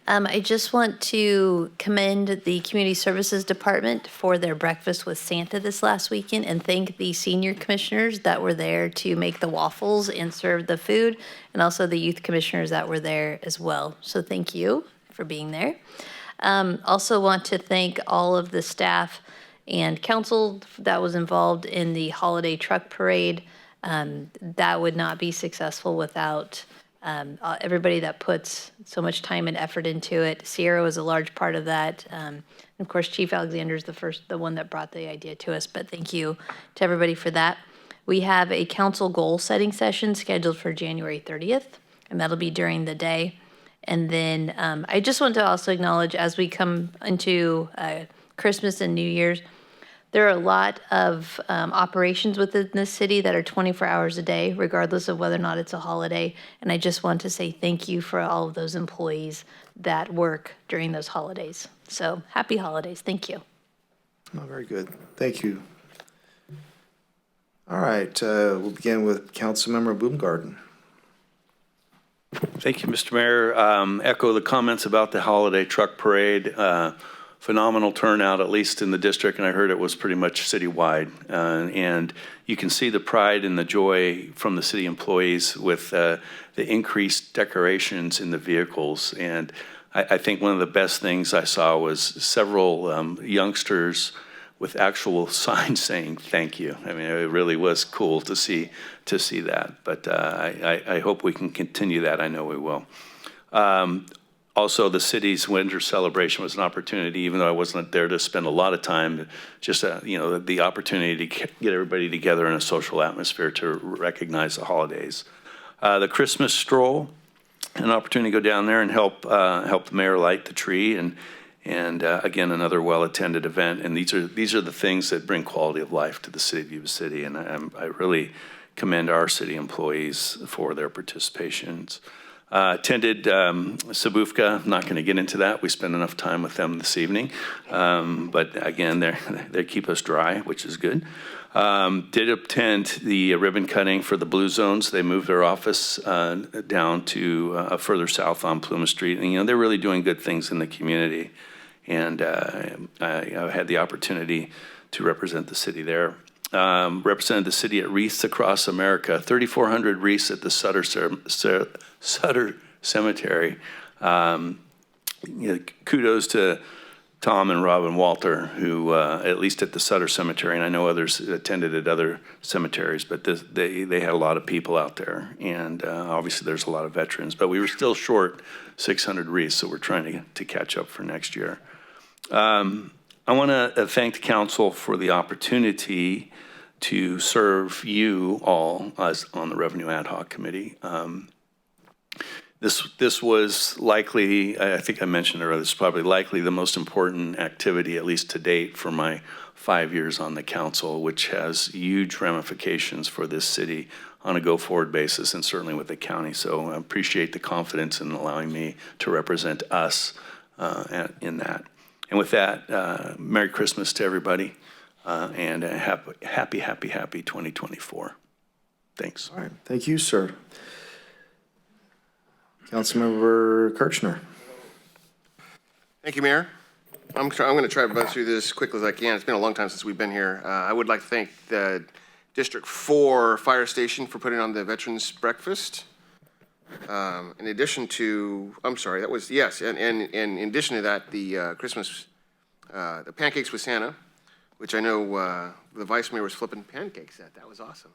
I just want to commend the Community Services Department for their breakfast with Santa this last weekend and thank the senior commissioners that were there to make the waffles and serve the food, and also the youth commissioners that were there as well. So thank you for being there. Also want to thank all of the staff and council that was involved in the holiday truck parade. That would not be successful without everybody that puts so much time and effort into it. Sierra was a large part of that. Of course, Chief Alexander is the one that brought the idea to us, but thank you to everybody for that. We have a council goal setting session scheduled for January 30th, and that'll be during the day. And then I just want to also acknowledge as we come into Christmas and New Year's, there are a lot of operations within this city that are 24 hours a day, regardless of whether or not it's a holiday. And I just want to say thank you for all of those employees that work during those holidays. So happy holidays. Thank you. Oh, very good. Thank you. All right, we'll begin with Councilmember Baumgarten. Thank you, Mr. Mayor. Echo the comments about the holiday truck parade. Phenomenal turnout, at least in the district, and I heard it was pretty much citywide. And you can see the pride and the joy from the city employees with the increased decorations in the vehicles. And I think one of the best things I saw was several youngsters with actual signs saying thank you. I mean, it really was cool to see that. But I hope we can continue that. I know we will. Also, the city's winter celebration was an opportunity, even though I wasn't there to spend a lot of time, just the opportunity to get everybody together in a social atmosphere to recognize the holidays. The Christmas stroll, an opportunity to go down there and help the mayor light the tree, and again, another well-attended event. And these are the things that bring quality of life to the city of Yuba City, and I really commend our city employees for their participations. Attended SBFCA. I'm not going to get into that. We spent enough time with them this evening. But again, they keep us dry, which is good. Did attend the ribbon cutting for the Blue Zones. They moved their office down to further south on Plymouth Street. And, they're really doing good things in the community. And I had the opportunity to represent the city there. Represented the city at Wreaths Across America, 3,400 wreaths at the Sutter Cemetery. Kudos to Tom and Rob and Walter, who at least at the Sutter Cemetery, and I know others attended at other cemeteries, but they had a lot of people out there, and obviously there's a lot of veterans, but we were still short 600 wreaths, so we're trying to catch up for next year. I want to thank the council for the opportunity to serve you all as on the Revenue Ad Hoc Committee. This was likely, I think I mentioned earlier, this is probably likely the most important activity, at least to date, for my 5 years on the council, which has huge ramifications for this city on a go-forward basis, and certainly with the county. So I appreciate the confidence in allowing me to represent us in that. And with that, Merry Christmas to everybody, and a happy 2024. Thanks. All right, thank you, sir. Councilmember Kirchner. Thank you, Mayor. I'm going to try to buzz through this as quickly as I can. It's been a long time since we've been here. I would like to thank the District 4 Fire Station for putting on the Veterans Breakfast. In addition to, I'm sorry, that was, yes, and in addition to that, the Christmas, the Pancakes with Santa, which I know the Vice Mayor was flipping pancakes at. That was awesome.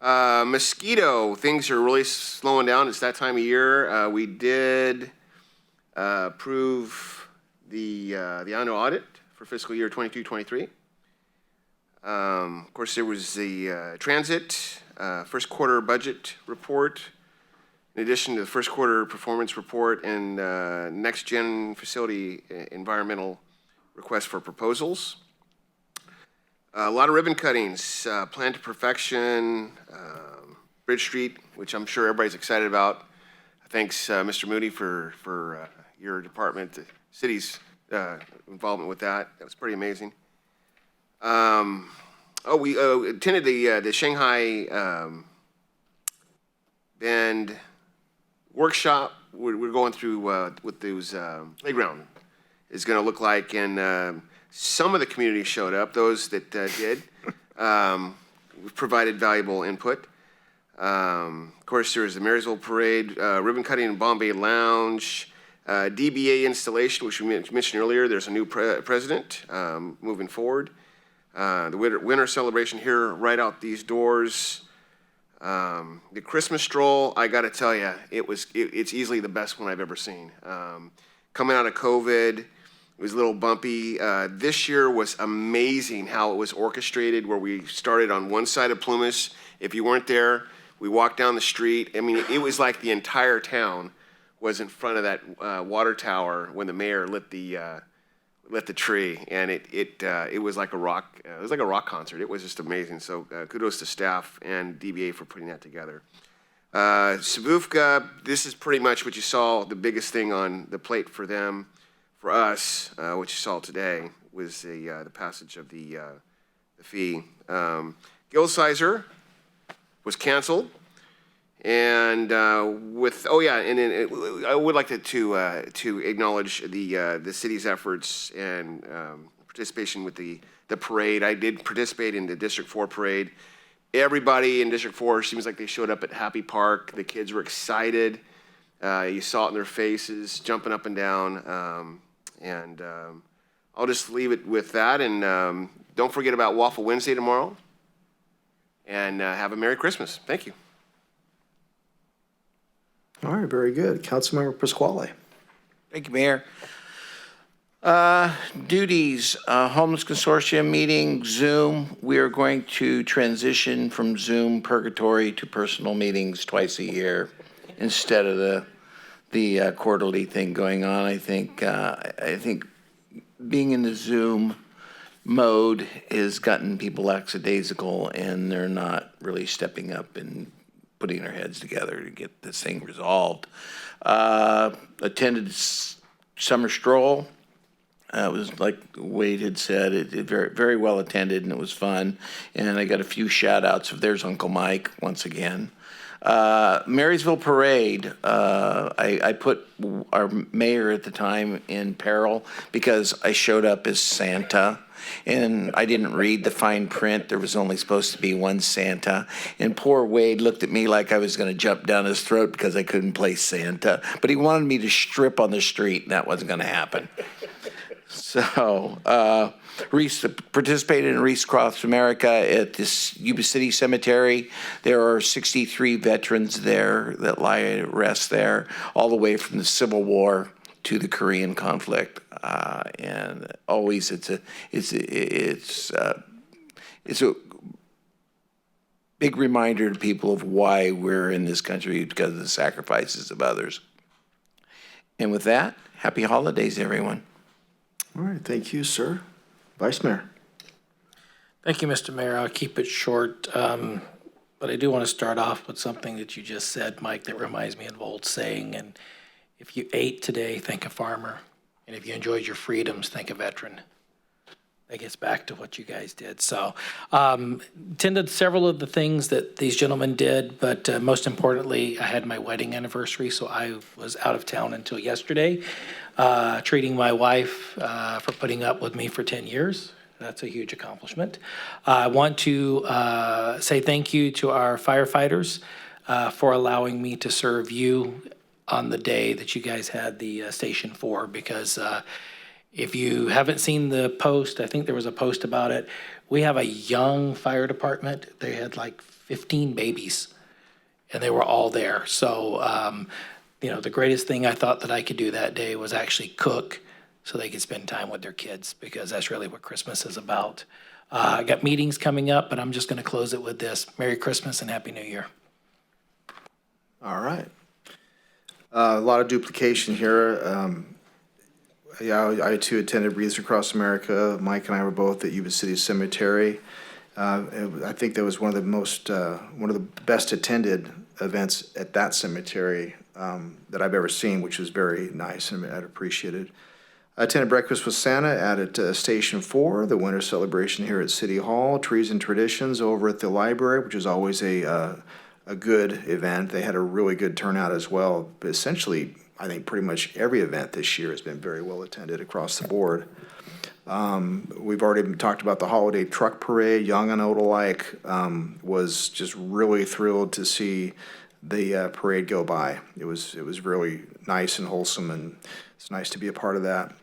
Mosquito, things are really slowing down. It's that time of year. We did approve the annual audit for fiscal year 22-23. Of course, there was the transit first quarter budget report, in addition to the first quarter performance report and next gen facility environmental request for proposals. A lot of ribbon cuttings, Plan to Perfection, Bridge Street, which I'm sure everybody's excited about. Thanks, Mr. Moody, for your department, the city's involvement with that. That was pretty amazing. We attended the Shanghai Band workshop. We're going through what those playground is going to look like, and some of the community showed up. Those that did provided valuable input. Of course, there was the Marysville Parade, ribbon cutting in Bombay Lounge, DBA installation, which we mentioned earlier. There's a new president moving forward. The winter celebration here right out these doors. The Christmas stroll, I got to tell you, it's easily the best one I've ever seen. Coming out of COVID, it was a little bumpy. This year was amazing how it was orchestrated, where we started on one side of Plumas. If you weren't there, we walked down the street. I mean, it was like the entire town was in front of that water tower when the mayor lit the tree, and it was like a rock. It was like a rock concert. It was just amazing. So kudos to staff and DBA for putting that together. Sabufka, this is pretty much what you saw. The biggest thing on the plate for them, for us, what you saw today was the passage of the fee. Gilsizer was canceled. And I would like to acknowledge the city's efforts and participation with the parade. I did participate in the District 4 parade. Everybody in District 4 seems like they showed up at Happy Park. The kids were excited. You saw it in their faces, jumping up and down. I'll just leave it with that. And don't forget about Waffle Wednesday tomorrow. And have a Merry Christmas. Thank you. All right, very good. Councilmember Pasquale. Thank you, Mayor. Duties, Homeless Consortium meeting, Zoom. We are going to transition from Zoom purgatory to personal meetings twice a year instead of the quarterly thing going on. I think being in the Zoom mode has gotten people lackadaisical, and they're not really stepping up and putting their heads together to get this thing resolved. Attended summer stroll. It was like Wade had said, it very, very well attended, and it was fun. And I got a few shout outs of there's Uncle Mike once again. Marysville Parade, I put our mayor at the time in peril because I showed up as Santa. And I didn't read the fine print. There was only supposed to be one Santa. And poor Wade looked at me like I was going to jump down his throat because I couldn't play Santa. But he wanted me to strip on the street, and that wasn't going to happen. So, participated in Reese Cross America at this Yuba City Cemetery. There are 63 veterans there that lie at rest there, all the way from the Civil War to the Korean conflict. And always it's a big reminder to people of why we're in this country, because of the sacrifices of others. And with that, happy holidays, everyone. All right, thank you, sir. Vice Mayor. Thank you, Mr. Mayor. I'll keep it short, but I do want to start off with something that you just said, Mike, that reminds me of an old saying. And if you ate today, thank a farmer. And if you enjoyed your freedoms, thank a veteran. That gets back to what you guys did. So attended several of the things that these gentlemen did, but most importantly, I had my wedding anniversary, so I was out of town until yesterday, treating my wife for putting up with me for 10 years. That's a huge accomplishment. I want to say thank you to our firefighters for allowing me to serve you on the day that you guys had the Station 4, because if you haven't seen the post, I think there was a post about it. We have a young fire department. They had like 15 babies, and they were all there. So, the greatest thing I thought that I could do that day was actually cook so they could spend time with their kids, because that's really what Christmas is about. I got meetings coming up, but I'm just going to close it with this. Merry Christmas and Happy New Year. All right. A lot of duplication here. I too attended Wreaths Across America. Mike and I were both at Yuba City Cemetery. I think that was one of the best attended events at that cemetery that I've ever seen, which was very nice and I'd appreciated. I attended Breakfast with Santa at Station 4, the winter celebration here at City Hall, Trees and Traditions over at the library, which is always a good event. They had a really good turnout as well. But essentially, I think pretty much every event this year has been very well attended across the board. We've already talked about the holiday truck parade. Young and old alike was just really thrilled to see the parade go by. It was really nice and wholesome, and it's nice to be a part of that.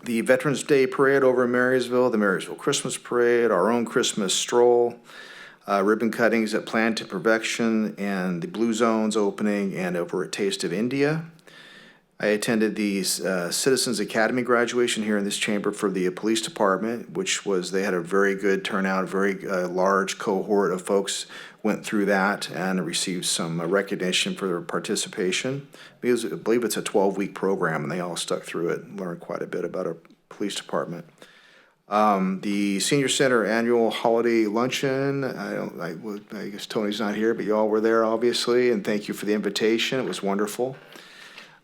The Veterans Day parade over in Marysville, the Marysville Christmas parade, our own Christmas stroll, ribbon cuttings at Plan to Perfection, and the Blue Zones opening, and over at Taste of India. I attended the Citizens Academy graduation here in this chamber for the police department, they had a very good turnout, a very large cohort of folks went through that and received some recognition for their participation. Because I believe it's a 12-week program, and they all stuck through it and learned quite a bit about our police department. The Senior Center annual holiday luncheon, I guess Tony's not here, but you all were there, obviously, and thank you for the invitation. It was wonderful.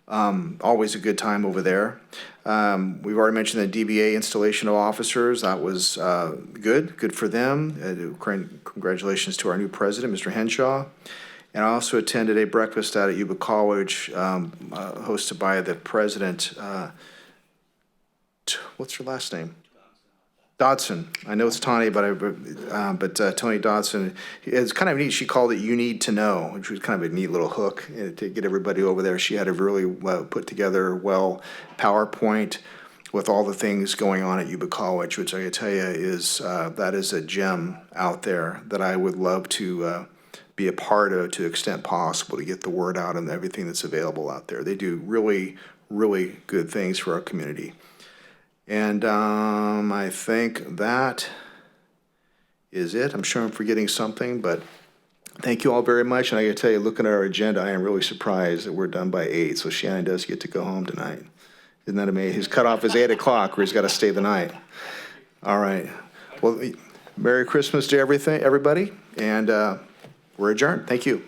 Always a good time over there. We've already mentioned the DBA installation of officers. That was good for them. Congratulations to our new president, Mr. Henshaw. And I also attended a breakfast out at Yuba College hosted by the president. What's her last name? Dodson. I know it's Tawny, but Tony Dodson. It's kind of neat. She called it "You Need to Know," which was kind of a neat little hook to get everybody over there. She had a really put together PowerPoint with all the things going on at Yuba College, which I can tell you is that is a gem out there that I would love to be a part of to the extent possible to get the word out and everything that's available out there. They do really, really good things for our community. And I think that is it. I'm sure I'm forgetting something, but thank you all very much. And I got to tell you, looking at our agenda, I am really surprised that we're done by 8. So Shannon does get to go home tonight. Isn't that amazing? His cutoff is 8 o'clock, where he's got to stay the night. All right. Well, Merry Christmas to everybody, and we're adjourned. Thank you.